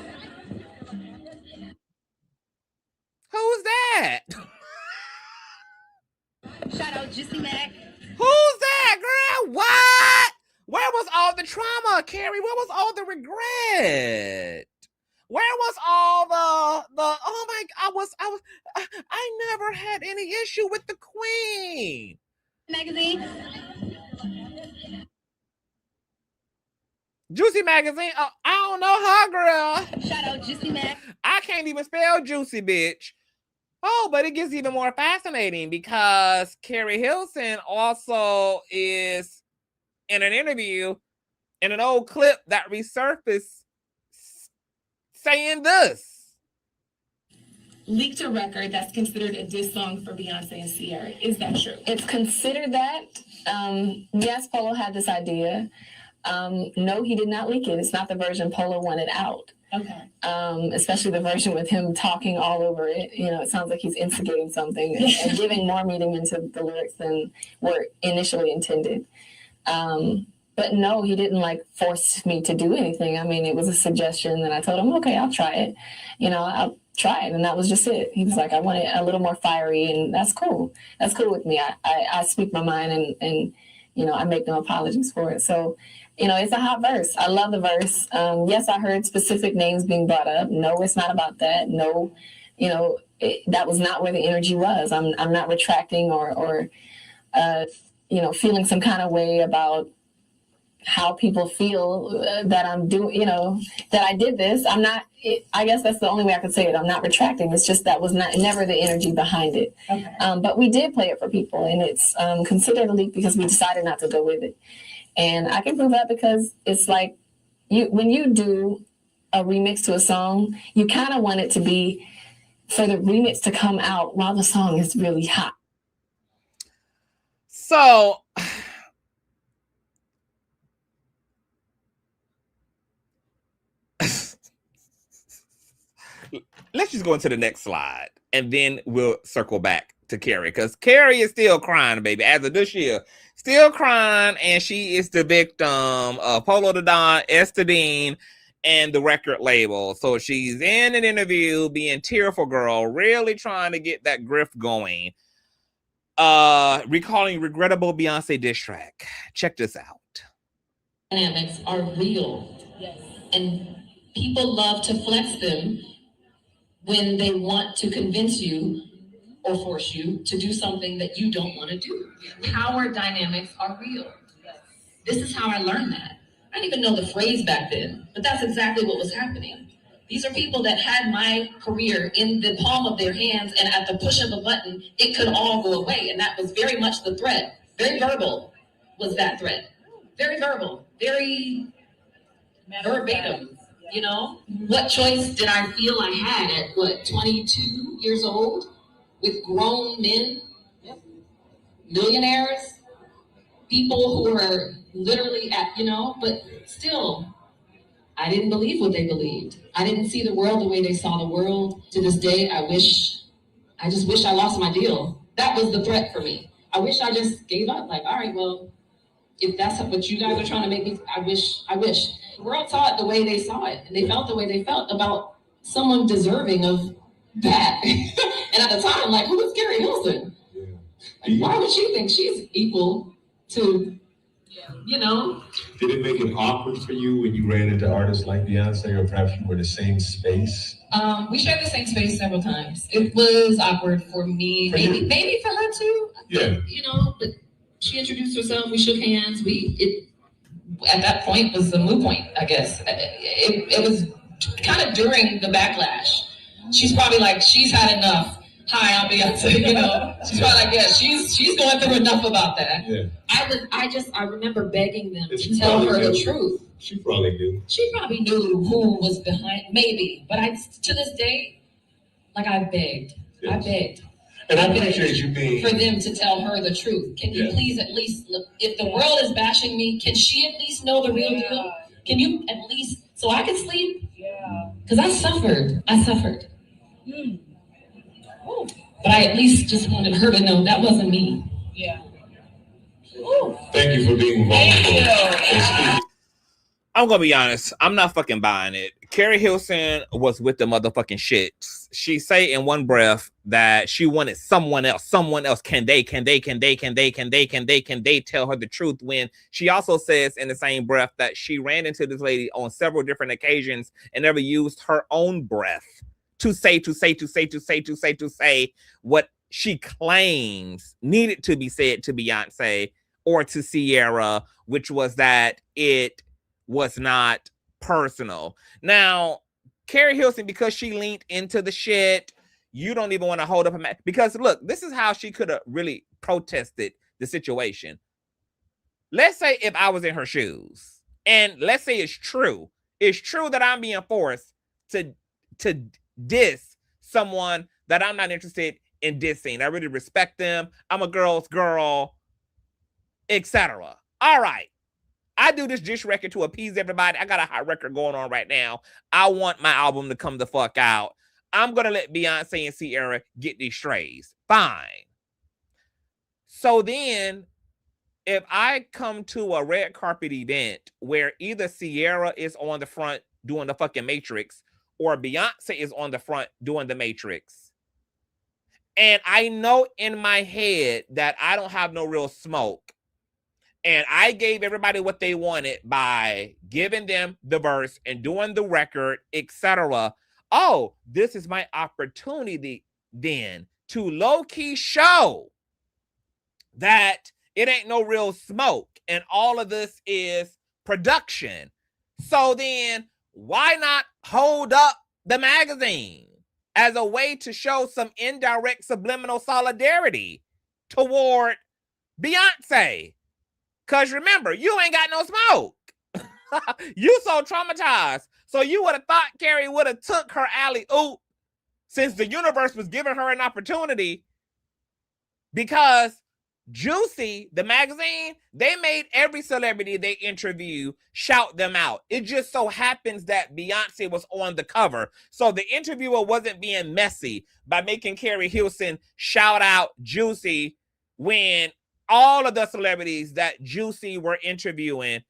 Who's that? Shout out Juicy Mac. Who's that, girl? What? Where all the trauma, Keri? Where was all the regret? Where was all the oh my, I never had any issue with the queen. Magazine. Juicy Magazine. Oh, I don't know her, girl. Shout out Juicy Mac. I can't even spell juicy, bitch. Oh, but it gets even more fascinating because Keri Hilson also is in an interview in an old clip that resurfaced saying this. Leaked a record that's considered a diss song for Beyonce and Sierra. Is that true? It's considered that. Yes, Polo had this idea. No, he did not leak it. It's not the version Polo wanted out. Okay. Especially the version with him talking all over it. You know, it sounds like he's instigating something and giving more meaning into the lyrics than were initially intended. But no, he didn't like force me to do anything. I mean, it was a suggestion and I told him, okay, I'll try it. You know, I'll try it. And that was just it. He was like, I want it a little more fiery, and that's cool. That's cool with me. I speak my mind and, you know, I make no apologies for it. So, you know, it's a hot verse. I love the verse. Yes, I heard specific names being brought up. No, it's not about that. No, you know, that was not where the energy was. I'm not retracting or you know, feeling some kind of way about how people feel that I'm doing, you know, that I did this. I'm not, I guess that's the only way I could say it. I'm not retracting. It's just that was never the energy behind it. Okay. But we did play it for people, and it's considered a leak because we decided not to go with it. And I can prove that because it's like when you do a remix to a song, you kind of want it to be for the remix to come out while the song is really hot. So let's just go into the next slide and then we'll circle back to Keri, because Keri is still crying, baby, as of this year. Still crying, and she is the victim of Polo the Don, Esther Dean, and the record label. So she's in an interview being tearful, girl, really trying to get that grift going. Recalling regrettable Beyonce diss track. Check this out. Dynamics are real. Yes. And people love to flex them when they want to convince you or force you to do something that you don't want to do. Power dynamics are real. This is how I learned that. I didn't even know the phrase back then, but that's exactly what was happening. These are people that had my career in the palm of their hands, and at the push of a button, it could all go away. And that was very much the threat. Very verbal was that threat. Very verbal, very verbatim, you know? What choice did I feel I had at, 22 years old? With grown men, millionaires, people who are literally at, you know, but still, I didn't believe what they believed. I didn't see the world the way they saw the world. To this day, I just wish I lost my deal. That was the threat for me. I wish I just gave up. Like, all right, well, if that's what you guys are trying to make me, I wish. The world saw it the way they saw it, and they felt the way they felt about someone deserving of that. And at the time, like, who is Keri Hilson? Like, why would she think she's equal to, you know? Did it make it awkward for you when you ran into artists like Beyonce, or perhaps you were in the same space? We shared the same space several times. It was awkward for me, maybe for her too. Yeah. You know, but she introduced herself, we shook hands, at that point was the moot point, I guess. It was kind of during the backlash. She's probably like, she's had enough. Hi, I'm Beyonce, you know. She's probably like, yeah, she's going through enough about that. Yeah. I remember begging them to tell her the truth. She probably knew. She probably knew who was behind, maybe. But to this day, like, I begged. Yes. I begged. And I appreciate you being for them to tell her the truth. Can you please at least look, if the world is bashing me, can she at least know the real deal? Can you at least, so I can sleep? Yeah. Because I suffered. But I at least just wanted her to know that wasn't me. Yeah. Thank you for being vulnerable. I'm gonna be honest. I'm not fucking buying it. Keri Hilson was with the motherfucking shits. She say in one breath that she wanted someone else. Someone else. Can they tell her the truth? When she also says in the same breath that she ran into this lady on several different occasions and never used her own breath to say what she claims needed to be said to Beyonce or to Sierra, which was that it was not personal. Now, Keri Hilson, because she leaned into the shit, you don't even want to hold up a because look, this is how she could have really protested the situation. Let's say if I was in her shoes, and let's say it's true that I'm being forced to diss someone that I'm not interested in dissing. I really respect them. I'm a girl's girl, etc. All right. I do this dish record to appease everybody. I got a hot record going on right now. I want my album to come the fuck out. I'm going to let Beyonce and Sierra get these strays. Fine. So then, if I come to a red carpet event where either Sierra is on the front doing the fucking Matrix or Beyonce is on the front doing the Matrix, and I know in my head that I don't have no real smoke, and I gave everybody what they wanted by giving them the verse and doing the record, etc. Oh, this is my opportunity then to low-key show that it ain't no real smoke and all of this is production. So then why not hold up the magazine as a way to show some indirect subliminal solidarity toward Beyonce? Because remember, you ain't got no smoke. You so traumatized. So you would have thought Keri would have took her alley-oop since the universe was giving her an opportunity, because Juicy, the magazine, they made every celebrity they interview shout them out. It just so happens that Beyonce was on the cover. So the interviewer wasn't being messy by making Keri Hilson shout out Juicy when all of the celebrities that Juicy were interviewing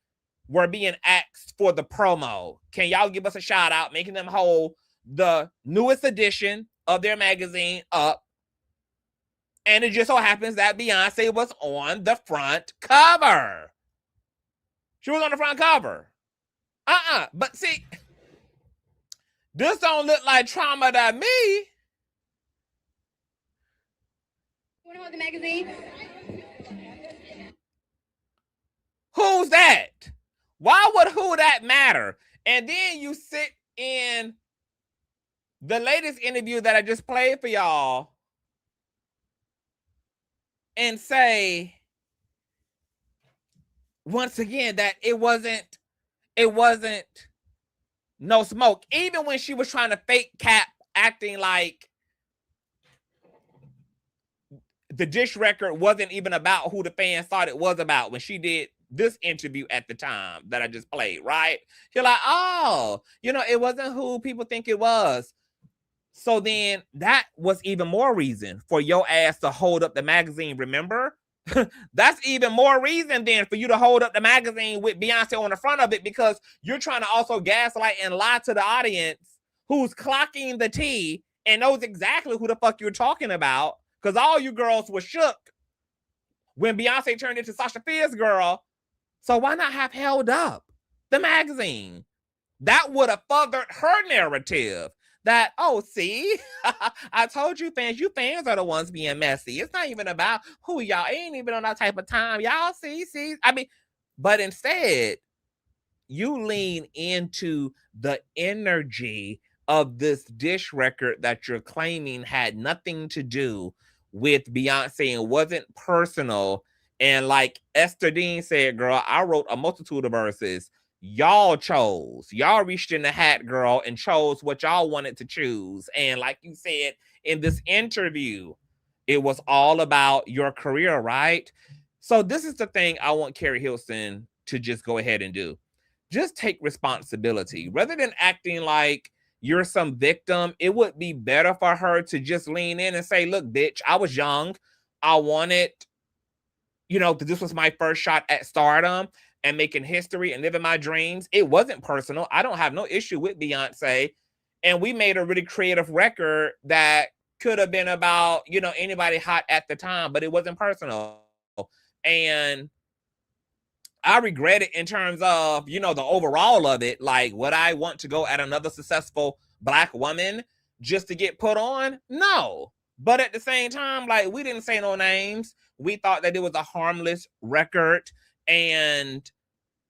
were being asked for the promo. Can y'all give us a shout out, making them hold the newest edition of their magazine up? And it just so happens that Beyonce was on the front cover. She was on the front cover. But see, this don't look like trauma to me. You want to hold the magazine? Who's that? Why would who that matter? And then you sit in the latest interview that I just played for y'all and say, once again, that it wasn't no smoke. Even when she was trying to fake cap, acting like the dish record wasn't even about who the fans thought it was about when she did this interview at the time that I just played, right? You're like, oh, it wasn't who people think it was. So then that was even more reason for your ass to hold up the magazine, remember? That's even more reason then for you to hold up the magazine with Beyonce on the front of it, because you're trying to also gaslight and lie to the audience who's clocking the tea and knows exactly who the fuck you're talking about, because all you girls were shook when Beyonce turned into Sasha Fierce girl. So why not have held up the magazine? That would have furthered her narrative that, oh, see, I told you fans are the ones being messy. It's not even about who y'all, ain't even on that type of time. Y'all see. I mean, but instead, you lean into the energy of this dish record that you're claiming had nothing to do with Beyonce and wasn't personal. And like Esther Dean said, girl, I wrote a multitude of verses. Y'all reached in the hat, girl, and chose what y'all wanted to choose. And like you said in this interview, it was all about your career, right? So this is the thing I want Keri Hilson to just go ahead and do. Just take responsibility. Rather than acting like you're some victim, it would be better for her to just lean in and say, look, bitch, I was young. I wanted, this was my first shot at stardom. and making history and living my dreams. It wasn't personal. I don't have no issue with Beyonce. And we made a really creative record that could have been about, you know, anybody hot at the time, but it wasn't personal. And I regret it in terms of, you know, the overall of it. Like, would I want to go at another successful Black woman just to get put on? No. But at the same time, like, we didn't say no names. We thought that it was a harmless record, and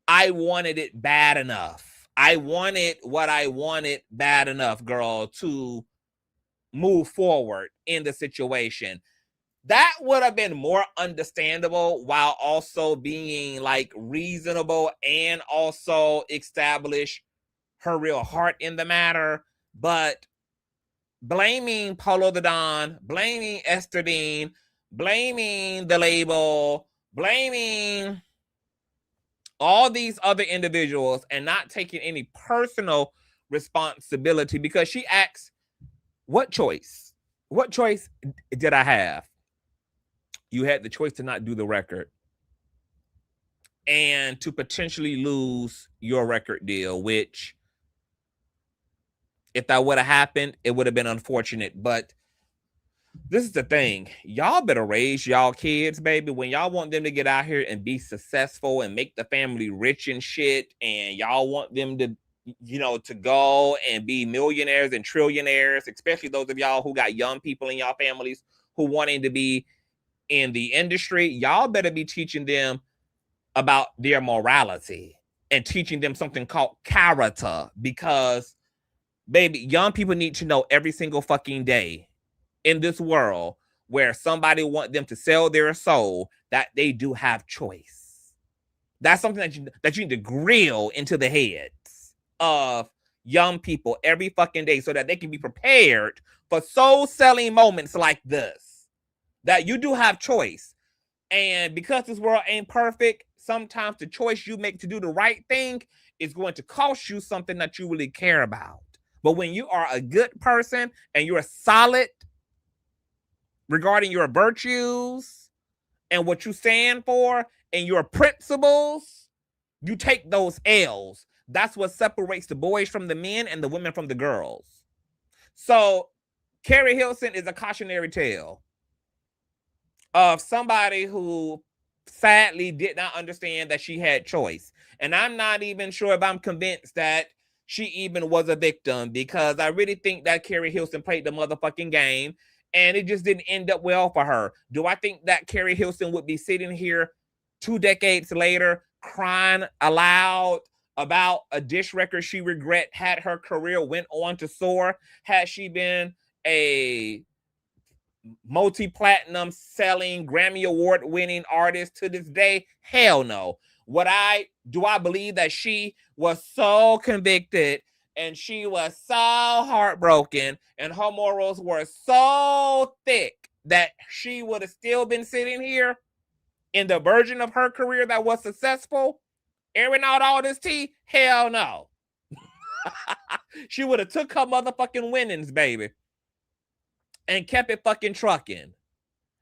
I wanted it bad enough. I wanted what I wanted bad enough, girl, to move forward in the situation. That would have been more understandable while also being like reasonable and also establish her real heart in the matter. But blaming Polo the Don, blaming Esther Dean, blaming the label, blaming all these other individuals and not taking any personal responsibility, because she asks, what choice? What choice did I have? You had the choice to not do the record and to potentially lose your record deal, which, if that would have happened, it would have been unfortunate. But this is the thing. Y'all better raise y'all kids, baby. When y'all want them to get out here and be successful and make the family rich and shit, and y'all want them to, you know, to go and be millionaires and trillionaires, especially those of y'all who got young people in y'all families who wanting to be in the industry, y'all better be teaching them about their morality and teaching them something called character, because, baby, young people need to know every single fucking day in this world where somebody want them to sell their soul, that they do have choice. That's something that you need to grill into the heads of young people every fucking day so that they can be prepared for soul-selling moments like this, that you do have choice. And because this world ain't perfect, sometimes the choice you make to do the right thing is going to cost you something that you really care about. But when you are a good person and you're solid regarding your virtues and what you stand for and your principles, you take those L's. That's what separates the boys from the men and the women from the girls. So Keri Hilson is a cautionary tale of somebody who sadly did not understand that she had choice. And I'm not even sure if I'm convinced that she even was a victim, because I really think that Keri Hilson played the motherfucking game and it just didn't end up well for her. Do I think that Keri Hilson would be sitting here 2 decades later crying aloud about a diss record she regret had her career went on to soar? Had she been a multi-platinum selling, Grammy award winning artist to this day? Hell no. Do I believe that she was so convicted and she was so heartbroken and her morals were so thick that she would have still been sitting here in the version of her career that was successful, airing out all this tea? Hell no. She would have took her motherfucking winnings, baby, and kept it fucking trucking.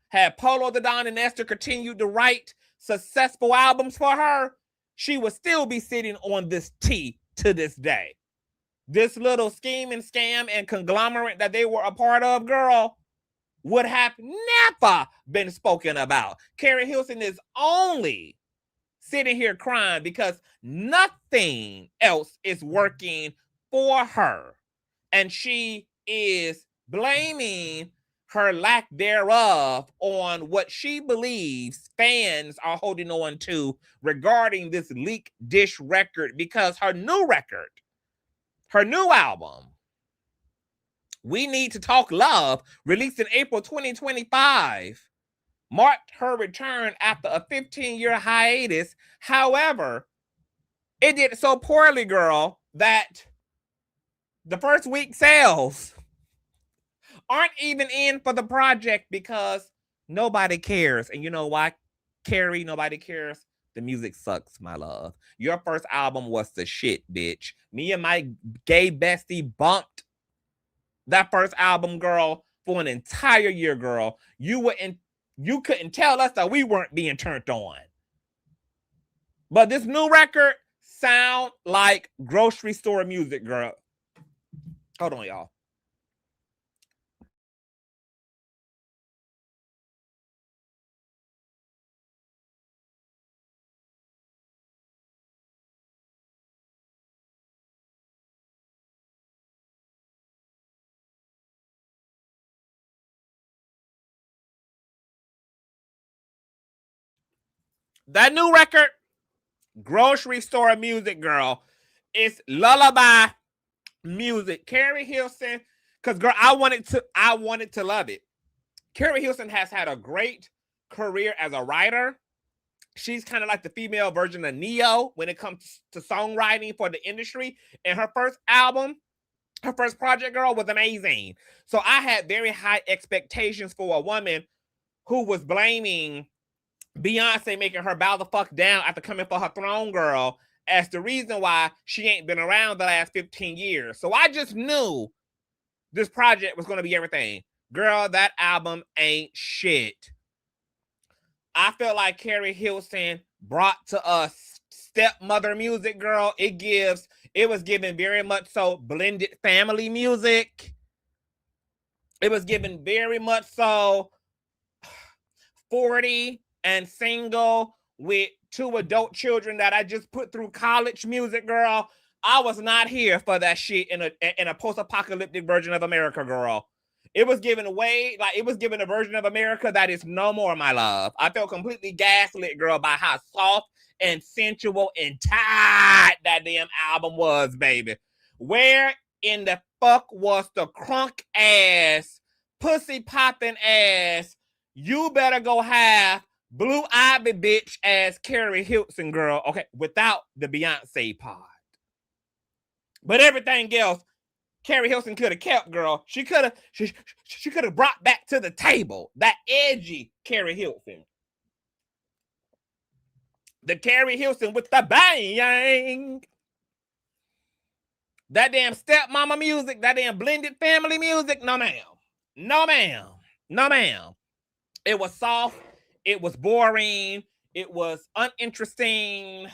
Had Polo the Don and Esther continued to write successful albums for her, she would still be sitting on this tea to this day. This little scheme and scam and conglomerate that they were a part of, girl, would have never been spoken about. Keri Hilson is only sitting here crying because nothing else is working for her. And she is blaming her lack thereof on what she believes fans are holding on to regarding this leaked dish record, because her new record, her new album, We Need to Talk Love, released in April 2025, marked her return after a 15-year hiatus. However, it did so poorly, girl, that the first week sales aren't even in for the project because nobody cares. And you know why, Keri? Nobody cares. The music sucks, my love. Your first album was the shit, bitch. Me and my gay bestie bumped that first album, girl, for an entire year, girl. You couldn't tell us that we weren't being turned on. But this new record sound like grocery store music, girl. Hold on, y'all. That new record, grocery store music, girl. It's lullaby music. Keri Hilson, because girl, I wanted to love it. Keri Hilson has had a great career as a writer. She's kind of like the female version of Neo when it comes to songwriting for the industry. And her first album, her first project, girl, was amazing. So I had very high expectations for a woman who was blaming Beyonce making her bow the fuck down after coming for her throne, girl, as the reason why she ain't been around the last 15 years. So I just knew this project was going to be everything. Girl, that album ain't shit. I feel like Keri Hilson brought to us stepmother music, girl. It was given very much so blended family music. It was given very much so 40 and single with 2 adult children that I just put through college music, girl. I was not here for that shit in a post-apocalyptic version of America, girl. It was given a version of America that is no more, my love. I felt completely gaslit, girl, by how soft and sensual and tight that damn album was, baby. Where in the fuck was the crunk ass, pussy popping ass, you better go have Blue Ivy bitch ass Keri Hilson, girl, okay, without the Beyonce part. But everything else, Keri Hilson could have kept, girl. She could have brought back to the table that edgy Keri Hilson. The Keri Hilson with the bang. That damn stepmama music, that damn blended family music. No, ma'am. No, ma'am. No, ma'am. It was soft. It was boring. It was uninteresting.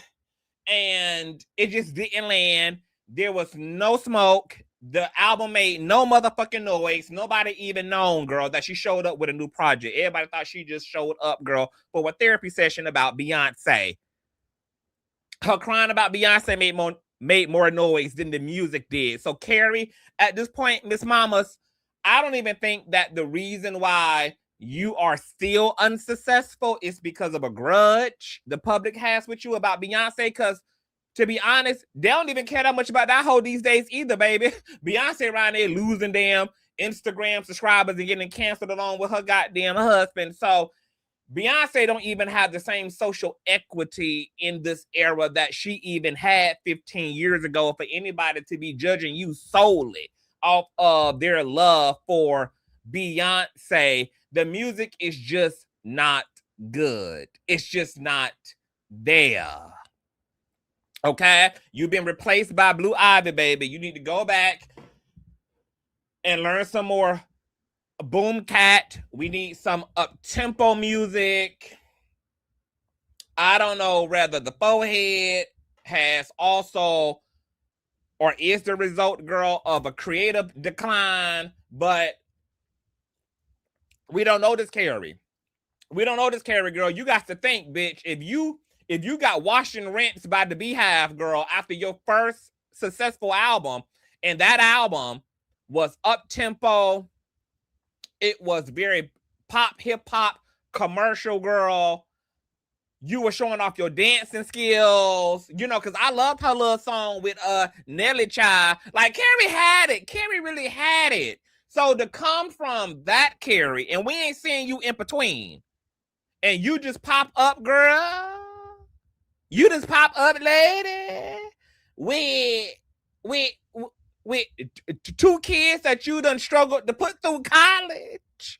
And it just didn't land. There was no smoke. The album made no motherfucking noise. Nobody even known, girl, that she showed up with a new project. Everybody thought she just showed up, girl, for a therapy session about Beyonce. Her crying about Beyonce made more noise than the music did. So, Keri, at this point, Miss Mamas, I don't even think that the reason why you are still unsuccessful is because of a grudge the public has with you about Beyonce, because to be honest, they don't even care that much about that hoe these days either, baby. Beyonce around there losing damn Instagram subscribers and getting canceled along with her goddamn husband. So Beyonce don't even have the same social equity in this era that she even had 15 years ago for anybody to be judging you solely off of their love for Beyonce. The music is just not good. It's just not there. Okay? You've been replaced by Blue Ivy, baby. You need to go back and learn some more boom cat. We need some up-tempo music. I don't know whether the forehead has also or is the result, girl, of a creative decline, but we don't know this, Keri. We don't know this, Keri, girl. You got to think, bitch, if you got Washing Rents by the Beehive, girl, after your first successful album, and that album was up-tempo, it was very pop, hip-hop, commercial, girl. You were showing off your dancing skills, you know, because I loved her little song with Nelly Child. Like, Keri had it. Keri really had it. So to come from that, Keri, and we ain't seeing you in between, and you just pop up, girl. You just pop up, lady, with 2 kids that you done struggled to put through college.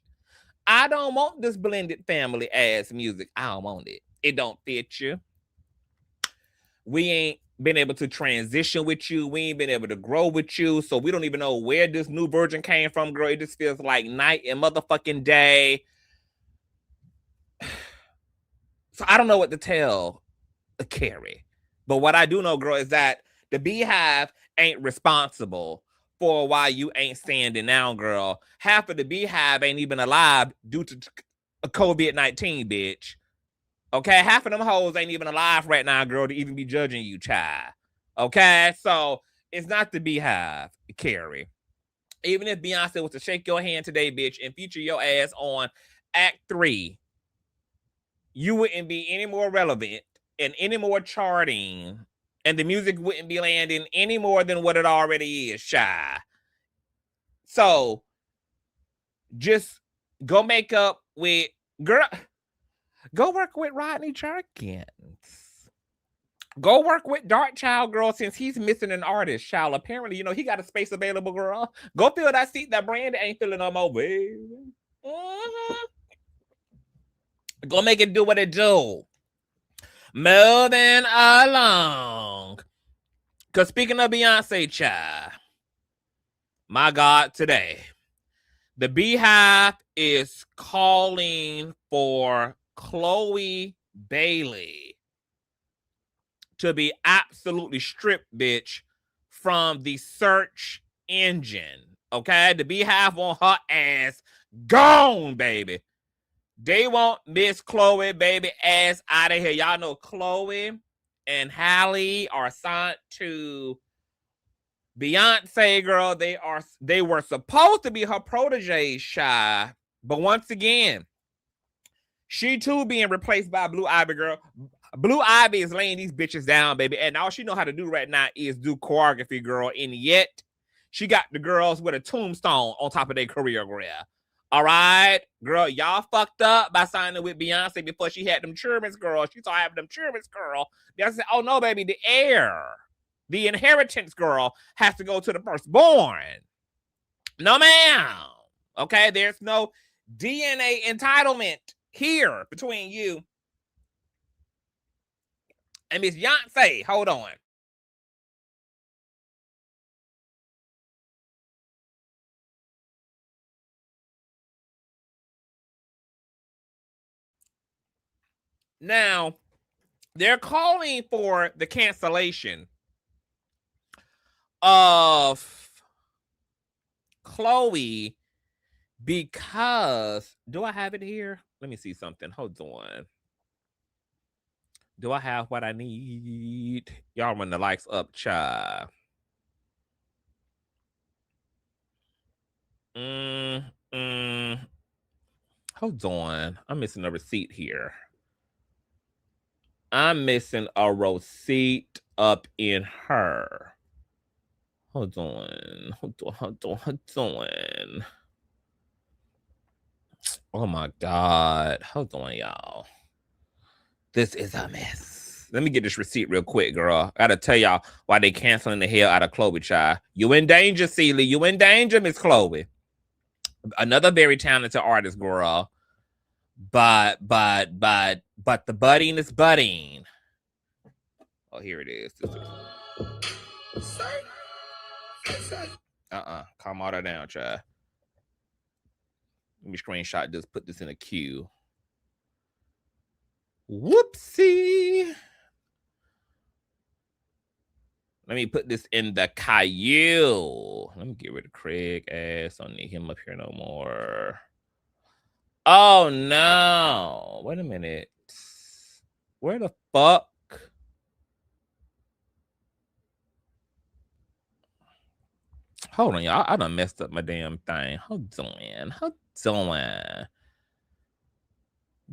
I don't want this blended family ass music. I don't want it. It don't fit you. We ain't been able to transition with you. We ain't been able to grow with you. So we don't even know where this new version came from, girl. It just feels like night and motherfucking day. So I don't know what to tell Keri. But what I do know, girl, is that the Beehive ain't responsible for why you ain't standing now, girl. Half of the Beehive ain't even alive due to COVID-19, bitch. Okay, half of them hoes ain't even alive right now, girl, to even be judging you, child. Okay, so it's not the Beehive, Keri. Even if Beyonce was to shake your hand today, bitch, and feature your ass on Act 3, you wouldn't be any more relevant and any more charting, and the music wouldn't be landing any more than what it already is, shy. So just go make up with, girl, go work with Rodney Jerkins. Go work with Dark Child, girl, since he's missing an artist, child. Apparently, you know, he got a space available, girl. Go fill that seat that Brandy ain't filling no more, baby. Go make it do what it do. Moving along. Because speaking of Beyonce, child, my God, today, the Beehive is calling for Chloe Baily to be absolutely stripped, bitch, from the search engine. Okay? The Beehive want her ass gone, baby. They want Miss Chloe, baby, ass out of here. Y'all know Chloe and Halle are signed to Beyonce, girl. They were supposed to be her proteges, shy. But once again, she too being replaced by Blue Ivy, girl. Blue Ivy is laying these bitches down, baby. And all she know how to do right now is do choreography, girl. And yet, she got the girls with a tombstone on top of their choreograph. All right, girl, y'all fucked up by signing with Beyonce before she had them cherubins, girl. She started having them cherubins, girl. Beyonce said, oh no, baby, the heir, the inheritance, girl, has to go to the firstborn. No, ma'am. Okay, there's no DNA entitlement here between you and Miss Beyonce. Hold on. Now, they're calling for the cancellation of Chloe because, do I have it here? Let me see something. Hold on. Do I have what I need? Y'all run the likes up, child. Hold on. I'm missing a receipt here. I'm missing a receipt up in her. Hold on. Oh my God. Hold on, y'all. This is a mess. Let me get this receipt real quick, girl. I gotta tell y'all why they canceling the hell out of Chloe, child. You in danger, Celie. You in danger, Miss Chloe. Another very talented artist, girl. But the budding is budding. Oh, here it is. Calm all that down, child. Let me screenshot this, put this in a queue. Whoopsie. Let me put this in the Caillou. Let me get rid of Craig ass. I don't need him up here no more. Oh no. Wait a minute. Where the fuck? Hold on, y'all. I done messed up my damn thing. Hold on.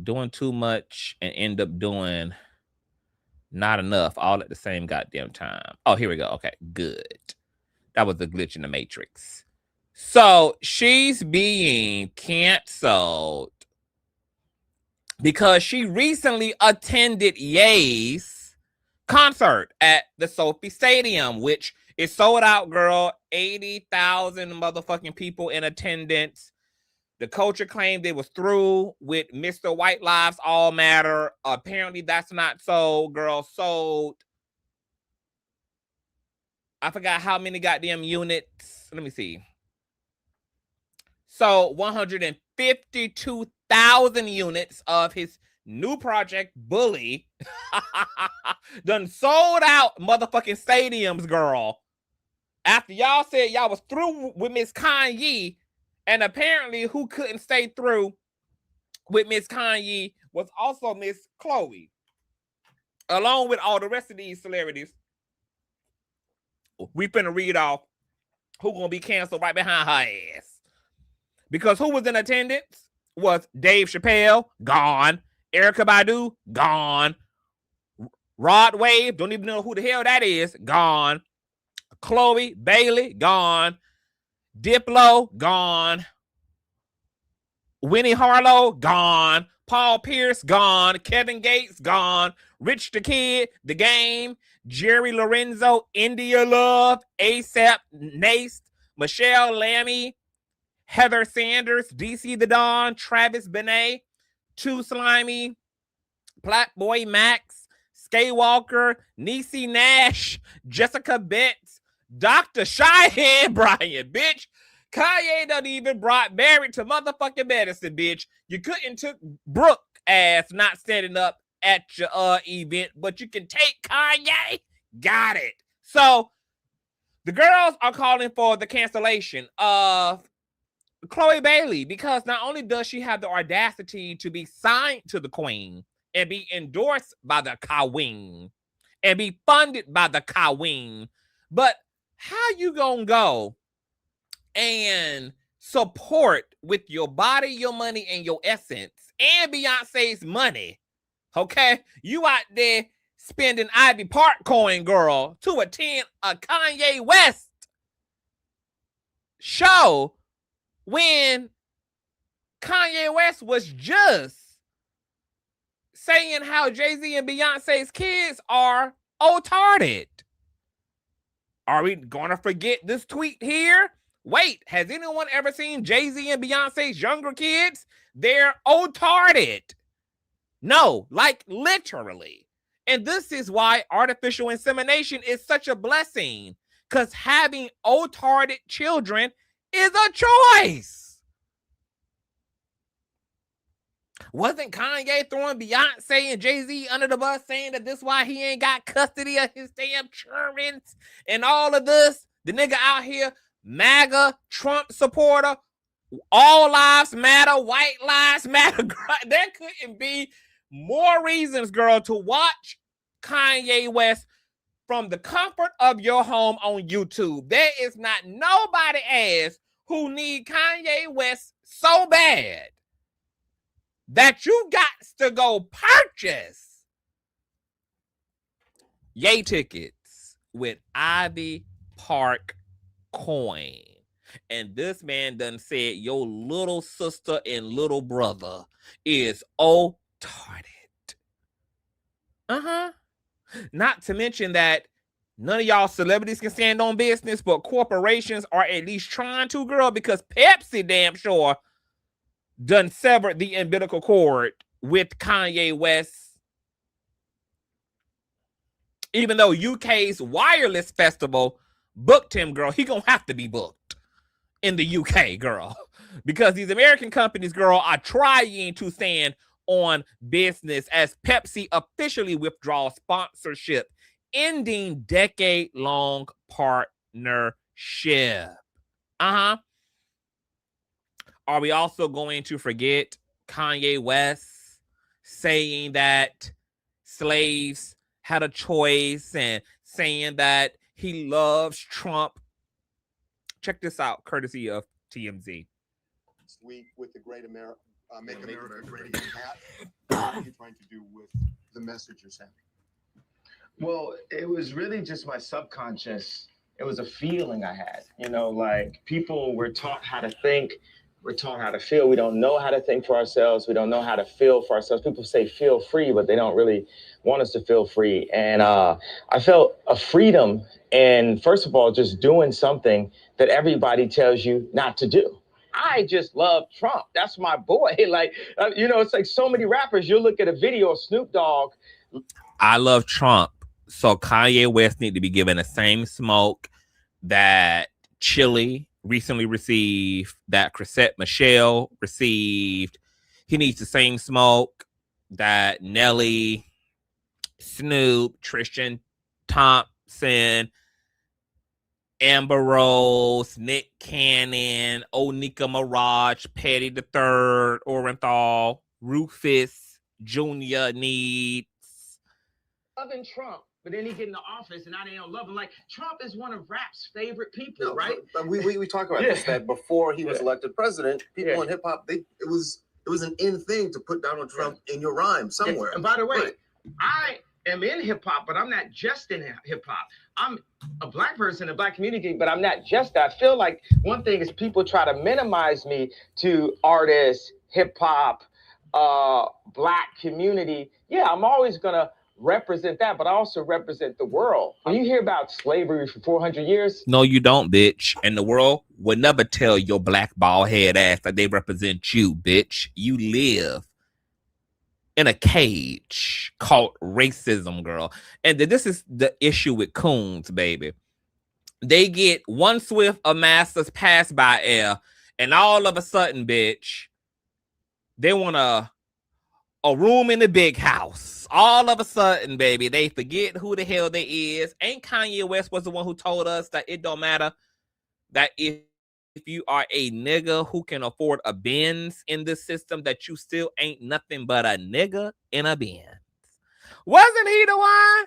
Doing too much and end up doing not enough all at the same goddamn time. Oh, here we go. Okay, good. That was a glitch in the matrix. So she's being canceled because she recently attended Ye's concert at the Sophie Stadium, which is sold out, girl. 80,000 motherfucking people in attendance. The culture claimed it was through with Mr. White Lives All Matter. Apparently that's not so, girl. Sold, I forgot how many goddamn units. Let me see. So 152,000 units of his new project, Bully, done sold out motherfucking stadiums, girl. After y'all said y'all was through with Miss Kanye, and apparently who couldn't stay through with Miss Kanye was also Miss Chloe, along with all the rest of these celebrities. We finna read off who gonna be canceled right behind her ass. Because who was in attendance was Dave Chappelle, gone. Erykah Badu, gone. Rod Wave, don't even know who the hell that is, gone. Chloe, Baily, gone. Diplo, gone. Winnie Harlow, gone. Paul Pierce, gone. Kevin Gates, gone. Rich the Kid, The Game, Jerry Lorenzo, India Love, ASAP Nace, Michelle Lammy, Heather Sanders, DC The Don, Travis Benet, Too Slimy, Blackboy Max, Skywalker, Niecy Nash, Jessica Betts, Dr. Cheyenne Bryant, bitch. Kanye done even brought Barry to motherfucking medicine, bitch. You couldn't took Brooke ass not standing up at your event, but you can take Kanye. Got it. So the girls are calling for the cancellation of Chloe Baily because not only does she have the audacity to be signed to the queen and be endorsed by the Kawing and be funded by the Kawing, but how you gonna go and support with your body, your money, and your essence and Beyonce's money? Okay, you out there spending Ivy Park coin, girl, to attend a Kanye West show when Kanye West was just saying how Jay-Z and Beyonce's kids are retarded. Are we going to forget this tweet here? Wait, has anyone ever seen Jay-Z and Beyonce's younger kids? They're retarded. No, like literally. And this is why artificial insemination is such a blessing, because having retarded children is a choice. Wasn't Kanye throwing Beyonce and Jay-Z under the bus saying that this is why he ain't got custody of his damn children and all of this? The nigga out here, MAGA, Trump supporter, all lives matter, white lives matter. There couldn't be more reasons, girl, to watch Kanye West from the comfort of your home on YouTube. There is not nobody ass who need Kanye West so bad that you got to go purchase yay tickets with Ivy Park coin. And this man done said your little sister and little brother is retarded. Not to mention that none of y'all celebrities can stand on business, but corporations are at least trying to, girl, because Pepsi damn sure done severed the umbilical cord with Kanye West. Even though UK's Wireless Festival booked him, girl, he gonna have to be booked in the UK, girl, because these American companies, girl, are trying to stand on business as Pepsi officially withdraws sponsorship, ending decade-long partnership. Are we also going to forget Kanye West saying that slaves had a choice and saying that he loves Trump? Check this out, courtesy of TMZ. Week with the Great America, Make America Great Again hat. What are you trying to do with the message you're sending? Well, it was really just my subconscious. It was a feeling I had, you know, like people were taught how to think, we're taught how to feel. We don't know how to think for ourselves. We don't know how to feel for ourselves. People say feel free, but they don't really want us to feel free. And I felt a freedom in, first of all, just doing something that everybody tells you not to do. I just love Trump. That's my boy. Like, you know, it's like so many rappers. You'll look at a video of Snoop Dogg. I love Trump. So Kanye West need to be given the same smoke that Chili recently received, that Chrisette Michele received. He needs the same smoke that Nelly, Snoop, Tristan Thompson, Amber Rose, Nick Cannon, Onika Mirage, Petty the Third, Orenthal, Rufus Jr. needs. Loving Trump, but then he get in the office and now they don't love him. Like, Trump is one of rap's favorite people, right? But we talk about this, that before he was elected president, people in hip hop, it was an in thing to put Donald Trump in your rhyme somewhere. And by the way, I am in hip hop, but I'm not just in hip hop. I'm a black person in the black community, but I'm not just that. I feel like one thing is people try to minimize me to artists, hip hop, black community. Yeah, I'm always gonna represent that, but I also represent the world. When you hear about slavery for 400 years, no, you don't, bitch. And the world would never tell your black bald head ass that they represent you, bitch. You live in a cage called racism, girl. And this is the issue with coons, baby. They get one swift of master's pass by air, and all of a sudden, bitch, they want a room in the big house. All of a sudden, baby, they forget who the hell they is. Ain't Kanye West was the one who told us that it don't matter that if you are a nigga who can afford a Benz in this system, that you still ain't nothing but a nigga in a Benz. Wasn't he the one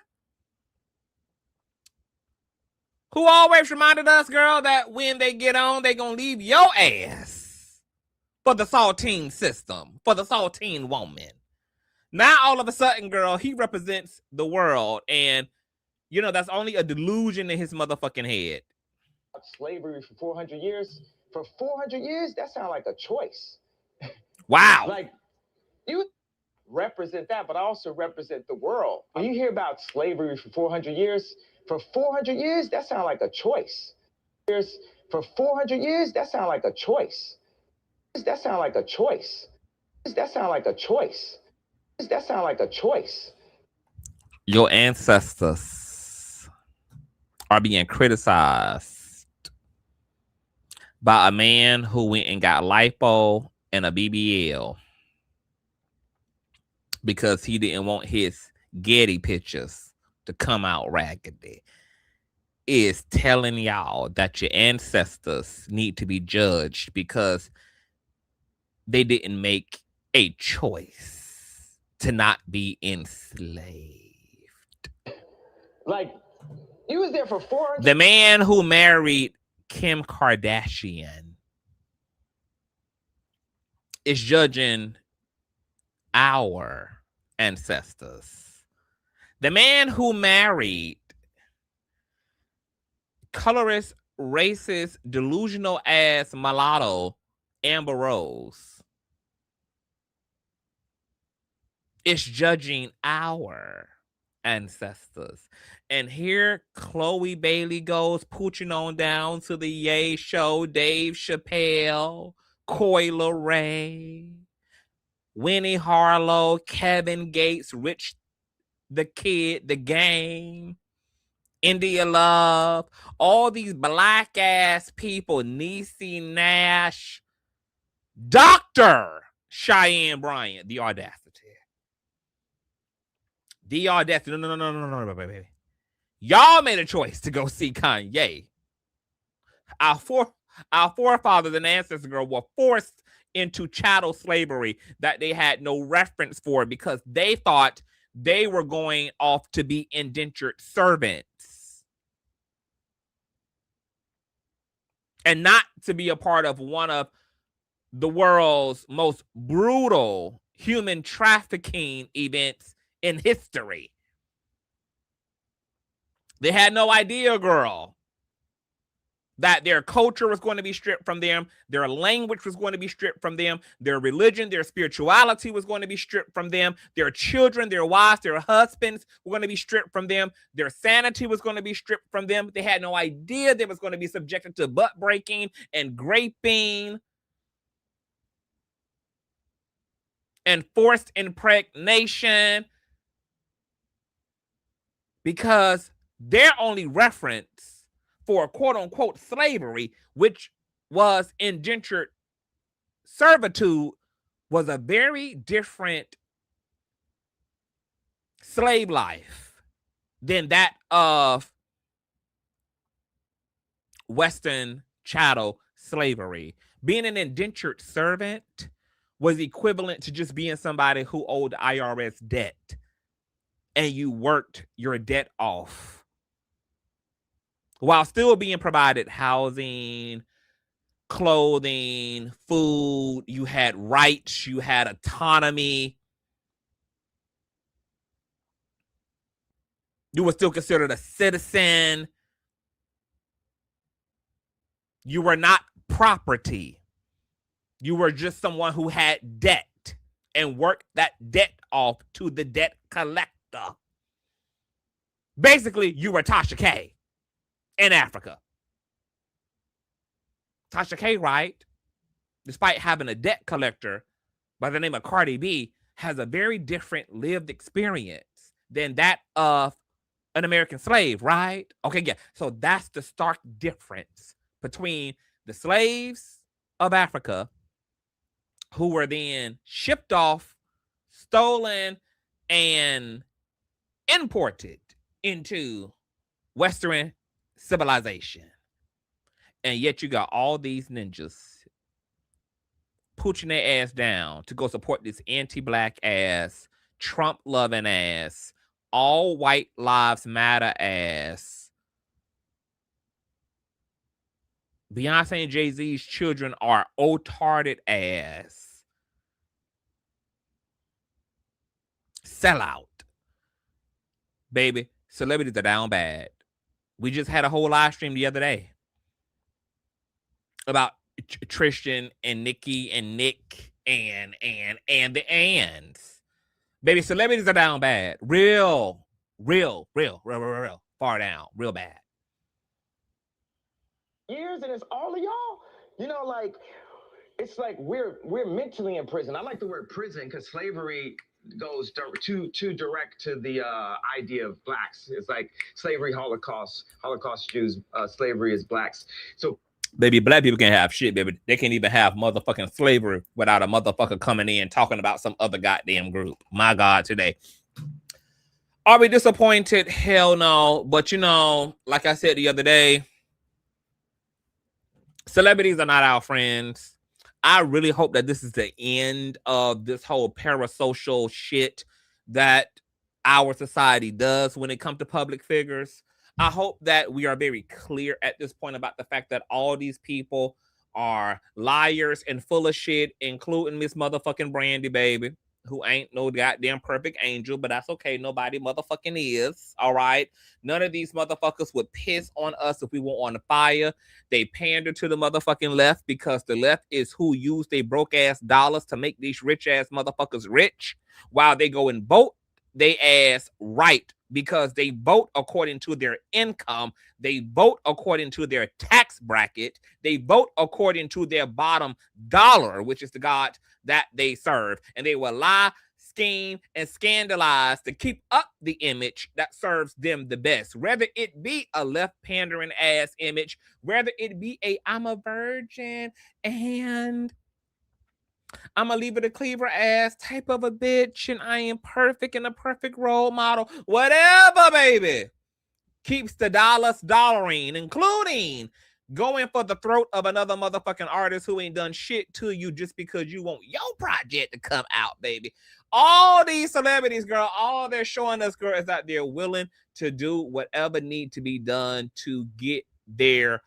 who always reminded us, girl, that when they get on, they gonna leave your ass for the saltine system, for the saltine woman? Now, all of a sudden, girl, he represents the world. And, you know, that's only a delusion in his motherfucking head. slavery for 400 years. For 400 years, that sounds like a choice. Wow. Like, you represent that, but I also represent the world. When you hear about slavery for 400 years, that sounds like a choice. For 400 years, that sounds like a choice. That sounds like a choice. That sounds like a choice. That sounds like a choice. Your ancestors are being criticized by a man who went and got lipo and a BBL because he didn't want his Getty pictures to come out raggedy. Is telling y'all that your ancestors need to be judged because they didn't make a choice to not be enslaved. Like, you was there for 400. The man who married Kim Kardashian is judging our ancestors. The man who married colorist, racist, delusional ass mulatto Amber Rose is judging our ancestors. And here Chloe Baily goes pooching on down to the Ye Show, Dave Chappelle, Coi Leray, Winnie Harlow, Kevin Gates, Rich the Kid, The Game, India Love, all these black ass people, Niecy Nash, Dr. Cheyenne Bryant, the audacity. The audacity. No, baby. Y'all made a choice to go see Kanye. Our forefathers and ancestors, girl, were forced into chattel slavery that they had no reference for because they thought they were going off to be indentured servants and not to be a part of one of the world's most brutal human trafficking events in history. They had no idea, girl, that their culture was going to be stripped from them, their language was going to be stripped from them, their religion, their spirituality was going to be stripped from them, their children, their wives, their husbands were going to be stripped from them, their sanity was going to be stripped from them. They had no idea they was going to be subjected to butt breaking and raping and forced impregnation, because their only reference for quote-unquote slavery, which was indentured servitude, was a very different slave life than that of Western chattel slavery. Being an indentured servant was equivalent to just being somebody who owed IRS debt and you worked your debt off while still being provided housing, clothing, food. You had rights, you had autonomy. You were still considered a citizen. You were not property. You were just someone who had debt and worked that debt off to the debt collector. Basically, you were Tasha K in Africa. Tasha K, right, despite having a debt collector by the name of Cardi B, has a very different lived experience than that of an American slave, right? Okay, yeah. So that's the stark difference between the slaves of Africa who were then shipped off, stolen, and imported into Western civilization. And yet you got all these ninjas pooching their ass down to go support this anti-black ass, Trump-loving ass, all white lives matter ass. Beyonce and Jay-Z's children are otarded ass. Sellout. Baby, celebrities are down bad. We just had a whole live stream the other day about Tristan and Nikki and Nick and the ands. Baby, celebrities are down bad. Real far down, real bad. Years, and it's all of y'all. You know, like, it's like we're mentally in prison. I like the word prison because slavery goes too direct to the idea of blacks. It's like slavery, Holocaust Jews, slavery is blacks. So baby, black people can't have shit, baby. They can't even have motherfucking slavery without a motherfucker coming in talking about some other goddamn group. My God, today. Are we disappointed? Hell no. But you know, like I said the other day, celebrities are not our friends. I really hope that this is the end of this whole parasocial shit that our society does when it comes to public figures. I hope that we are very clear at this point about the fact that all these people are liars and full of shit, including Miss motherfucking Brandy, baby, who ain't no goddamn perfect angel, but that's okay. Nobody motherfucking is, all right? None of these motherfuckers would piss on us if we were on fire. They pander to the motherfucking left because the left is who use their broke-ass dollars to make these rich-ass motherfuckers rich while they go and vote they ass right because they vote according to their income. They vote according to their tax bracket. They vote according to their bottom dollar, which is the God that they serve. And they will lie, scheme, and scandalize to keep up the image that serves them the best. Whether it be a left pandering ass image, whether it be a I'm a virgin and I'm a leave it a cleaver ass type of a bitch and I am perfect and a perfect role model. Whatever, baby. Keeps the dollars dollaring, including going for the throat of another motherfucking artist who ain't done shit to you just because you want your project to come out, baby. All these celebrities, girl, all they're showing us, girl, is that they're willing to do whatever need to be done to get their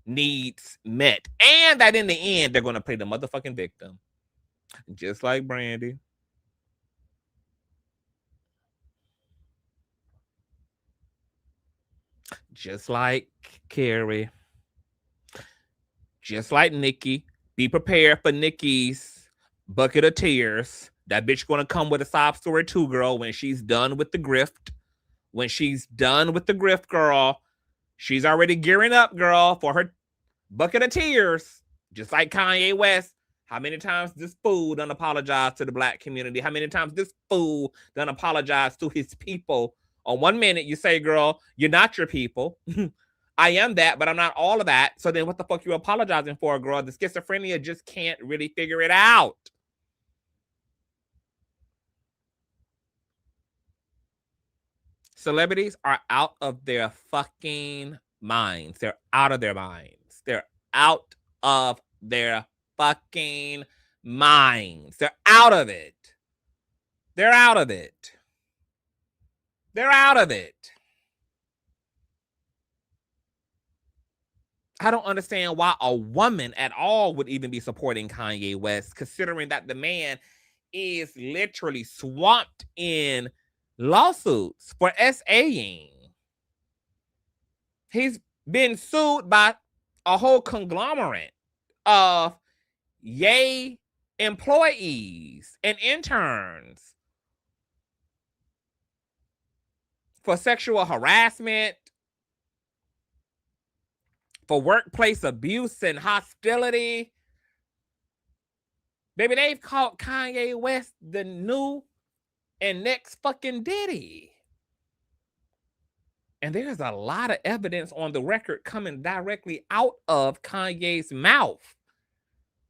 needs met. And that in the end, they're going to play the motherfucking victim. Just like Brandy. Just like Keri. Just like Nikki. Be prepared for Nikki's bucket of tears. That bitch gonna come with a sob story too, girl, when she's done with the grift. When she's done with the grift, girl, she's already gearing up, girl, for her bucket of tears. Just like Kanye West. How many times this fool done apologize to the black community? How many times this fool done apologize to his people? On 1 minute, you say, girl, you're not your people. I am that, but I'm not all of that. So then what the fuck you apologizing for, girl? The schizophrenia just can't really figure it out. celebrities are out of their fucking minds. They're out of their minds. They're out of their fucking minds. They're out of it. They're out of it. They're out of it. I don't understand why a woman at all would even be supporting Kanye West, considering that the man is literally swamped in lawsuits for SAing. He's been sued by a whole conglomerate of Ye employees and interns for sexual harassment, for workplace abuse and hostility. Baby, they've called Kanye West the new and next fucking Diddy. And there's a lot of evidence on the record coming directly out of Kanye's mouth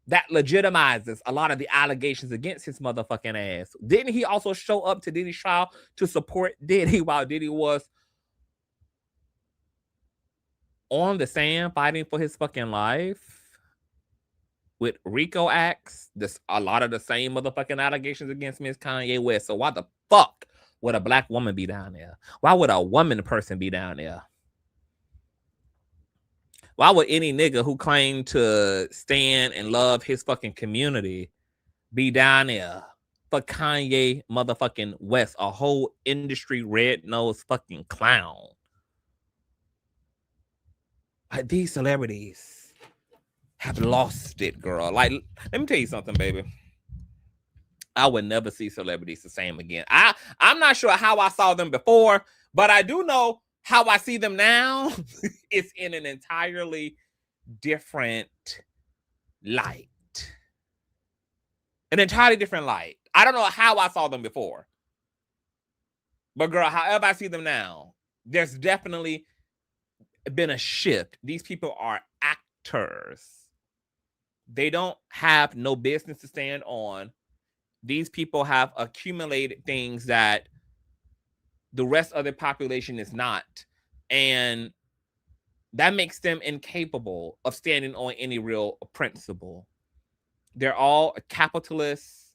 that legitimizes a lot of the allegations against his motherfucking ass. Didn't he also show up to Diddy's trial to support Diddy while Diddy was on the sand fighting for his fucking life with RICO acts? This a lot of the same motherfucking allegations against Miss Kanye West. So why the fuck would a black woman be down there? Why would a woman person be down there? Why would any nigga who claimed to stand and love his fucking community be down there for Kanye motherfucking West, a whole industry red-nosed fucking clown? Like, these celebrities have lost it, girl. Like, let me tell you something, baby. I would never see celebrities the same again. I'm not sure how I saw them before, but I do know how I see them now. It's in an entirely different light. An entirely different light. I don't know how I saw them before. But girl, however I see them now, there's definitely been a shift. These people are actors. They don't have no business to stand on. These people have accumulated things that the rest of the population is not. And that makes them incapable of standing on any real principle. They're all capitalists.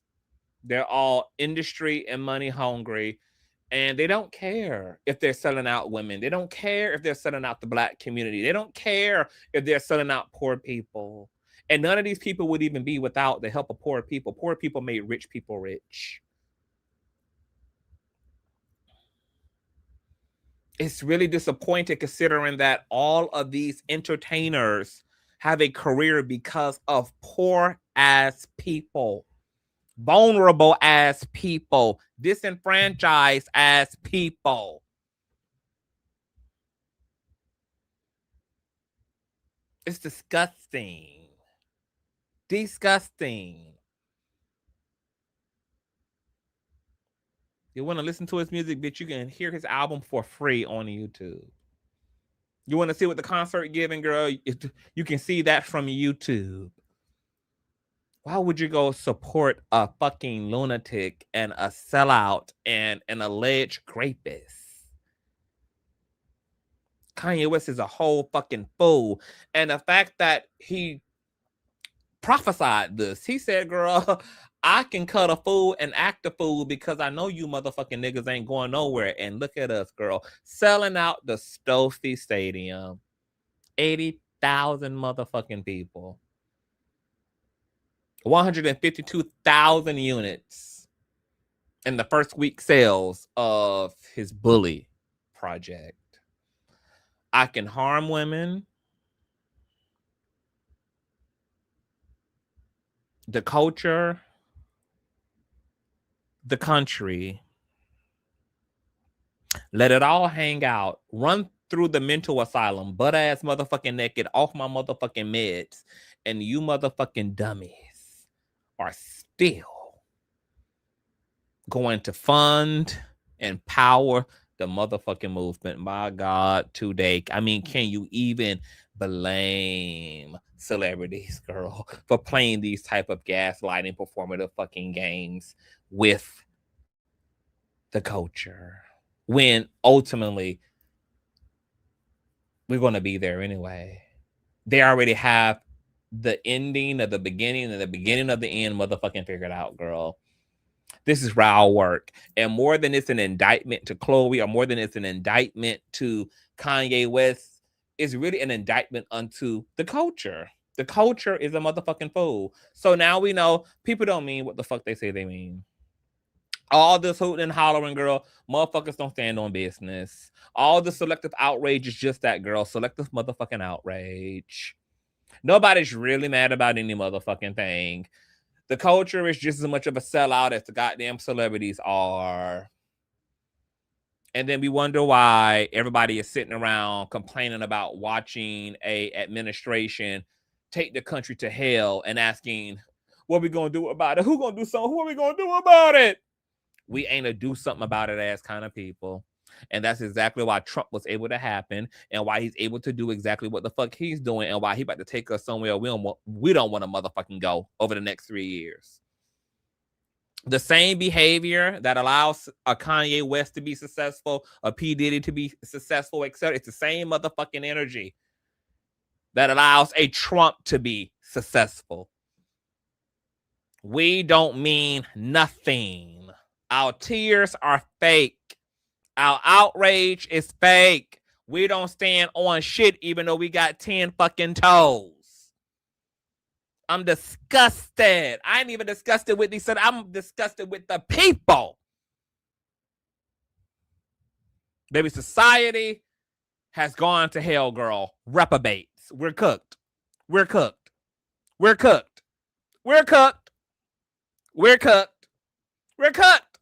They're all industry and money hungry. And they don't care if they're selling out women. They don't care if they're selling out the black community. They don't care if they're selling out poor people. And none of these people would even be without the help of poor people. Poor people made rich people rich. It's really disappointing considering that all of these entertainers have a career because of poor ass people, vulnerable ass people, disenfranchised ass people. It's disgusting. Disgusting. You want to listen to his music, bitch, you can hear his album for free on YouTube. You want to see what the concert giving, girl? You can see that from YouTube. Why would you go support a fucking lunatic and a sellout and an alleged rapist? Kanye West is a whole fucking fool. And the fact that he prophesied this, he said, girl, I can cut a fool and act a fool because I know you motherfucking niggas ain't going nowhere. And look at us, girl, selling out the Stofy Stadium. 80,000 motherfucking people. 152,000 units in the first week sales of his Bully project. I can harm women. The culture. The country. Let it all hang out. Run through the mental asylum, butt ass motherfucking naked, off my motherfucking meds, and you motherfucking dummies are still going to fund and power the motherfucking movement. My God, today. I mean, can you even blame celebrities, girl, for playing these type of gaslighting performative fucking games with the culture? when ultimately we're going to be there anyway. They already have the ending of the beginning and the beginning of the end motherfucking figured out, girl. This is raw work. And more than it's an indictment to Chloe, or more than it's an indictment to Kanye West, it's really an indictment unto the culture. The culture is a motherfucking fool. So now we know people don't mean what the fuck they say they mean. All this hooting and hollering, girl, motherfuckers don't stand on business. All the selective outrage is just that, girl. Selective motherfucking outrage. Nobody's really mad about any motherfucking thing. The culture is just as much of a sellout as the goddamn celebrities are. And then we wonder why everybody is sitting around complaining about watching a administration take the country to hell and asking, what are we going to do about it? Who going to do something? Who are we going to do about it? We ain't a do something about it ass kind of people. And that's exactly why Trump was able to happen and why he's able to do exactly what the fuck he's doing and why he about to take us somewhere we don't want to motherfucking go over the next 3 years. The same behavior that allows a Kanye West to be successful, a P. Diddy to be successful, etc. It's the same motherfucking energy that allows a Trump to be successful. We don't mean nothing. Our tears are fake. Our outrage is fake. We don't stand on shit even though we got 10 fucking toes. I'm disgusted. I ain't even disgusted with these. I'm disgusted with the people. Baby, society has gone to hell, girl. Reprobates. We're cooked. We're cooked. We're cooked. We're cooked. We're cooked. We're cooked.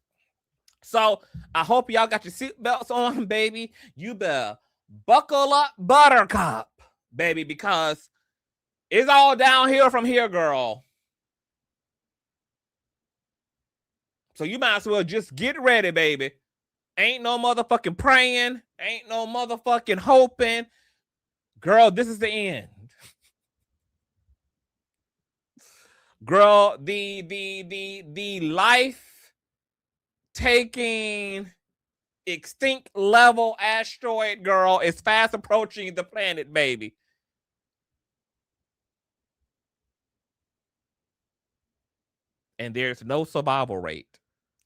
So I hope y'all got your seatbelts on, baby. You better buckle up, buttercup, baby, because it's all downhill from here, girl. So you might as well just get ready, baby. Ain't no motherfucking praying. Ain't no motherfucking hoping. Girl, this is the end. Girl, the life taking extinct level asteroid, girl, is fast approaching the planet, baby. And there's no survival rate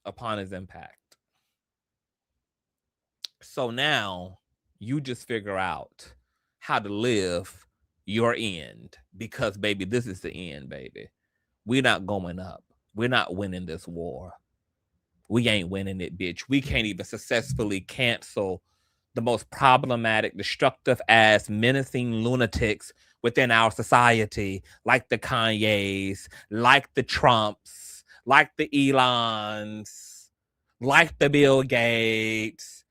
upon its impact. So now you just figure out how to live your end, because baby, this is the end, baby. We're not going up. We're not winning this war. We ain't winning it, bitch. We can't even successfully cancel the most problematic, destructive ass, menacing lunatics within our society, like the Kanyes, like the Trumps, like the Elons, like the Bill Gates.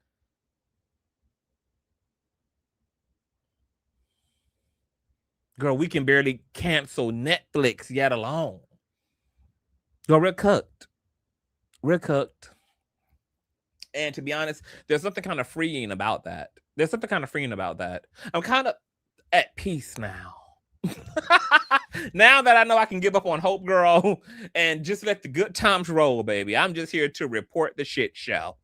Girl, we can barely cancel Netflix yet alone. Girl, we're cooked. We're cooked. And to be honest, there's something kind of freeing about that. There's something kind of freeing about that. I'm kind of at peace now. Now that I know I can give up on hope, girl, and just let the good times roll, baby. I'm just here to report the shit show.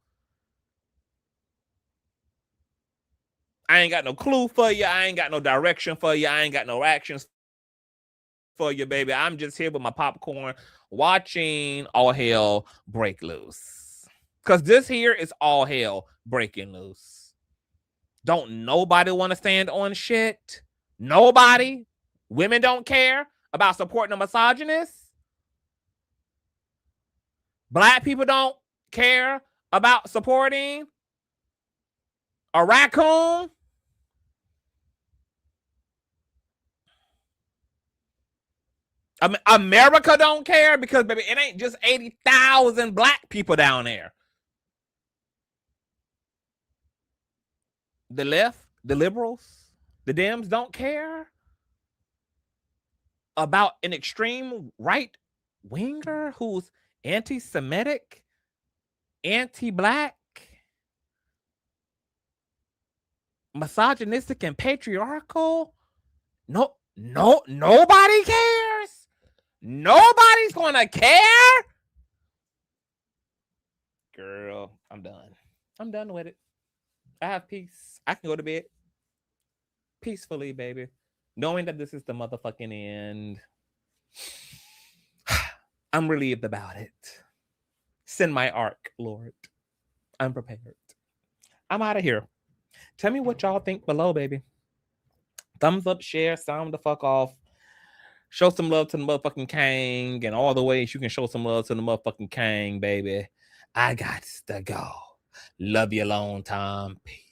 I ain't got no clue for you. I ain't got no direction for you. I ain't got no actions for you, baby. I'm just here with my popcorn, watching all hell break loose. Because this here is all hell breaking loose. Don't nobody want to stand on shit. Nobody. Women don't care about supporting a misogynist. Black people don't care about supporting a raccoon. America don't care because, baby, it ain't just 80,000 black people down there. The left, the liberals, the Dems don't care about an extreme right winger who's anti-Semitic, anti-black, misogynistic, and patriarchal. Nobody cares. Nobody's gonna care. Girl, I'm done. I'm done with it. I have peace. I can go to bed peacefully, baby, knowing that this is the motherfucking end. I'm relieved about it. Send my arc, Lord. I'm prepared. I'm out of here. Tell me what y'all think below, baby. Thumbs up, share, sound the fuck off. Show some love to the motherfucking Kang and all the ways you can show some love to the motherfucking Kang, baby. I got to go. Love you long time. Peace.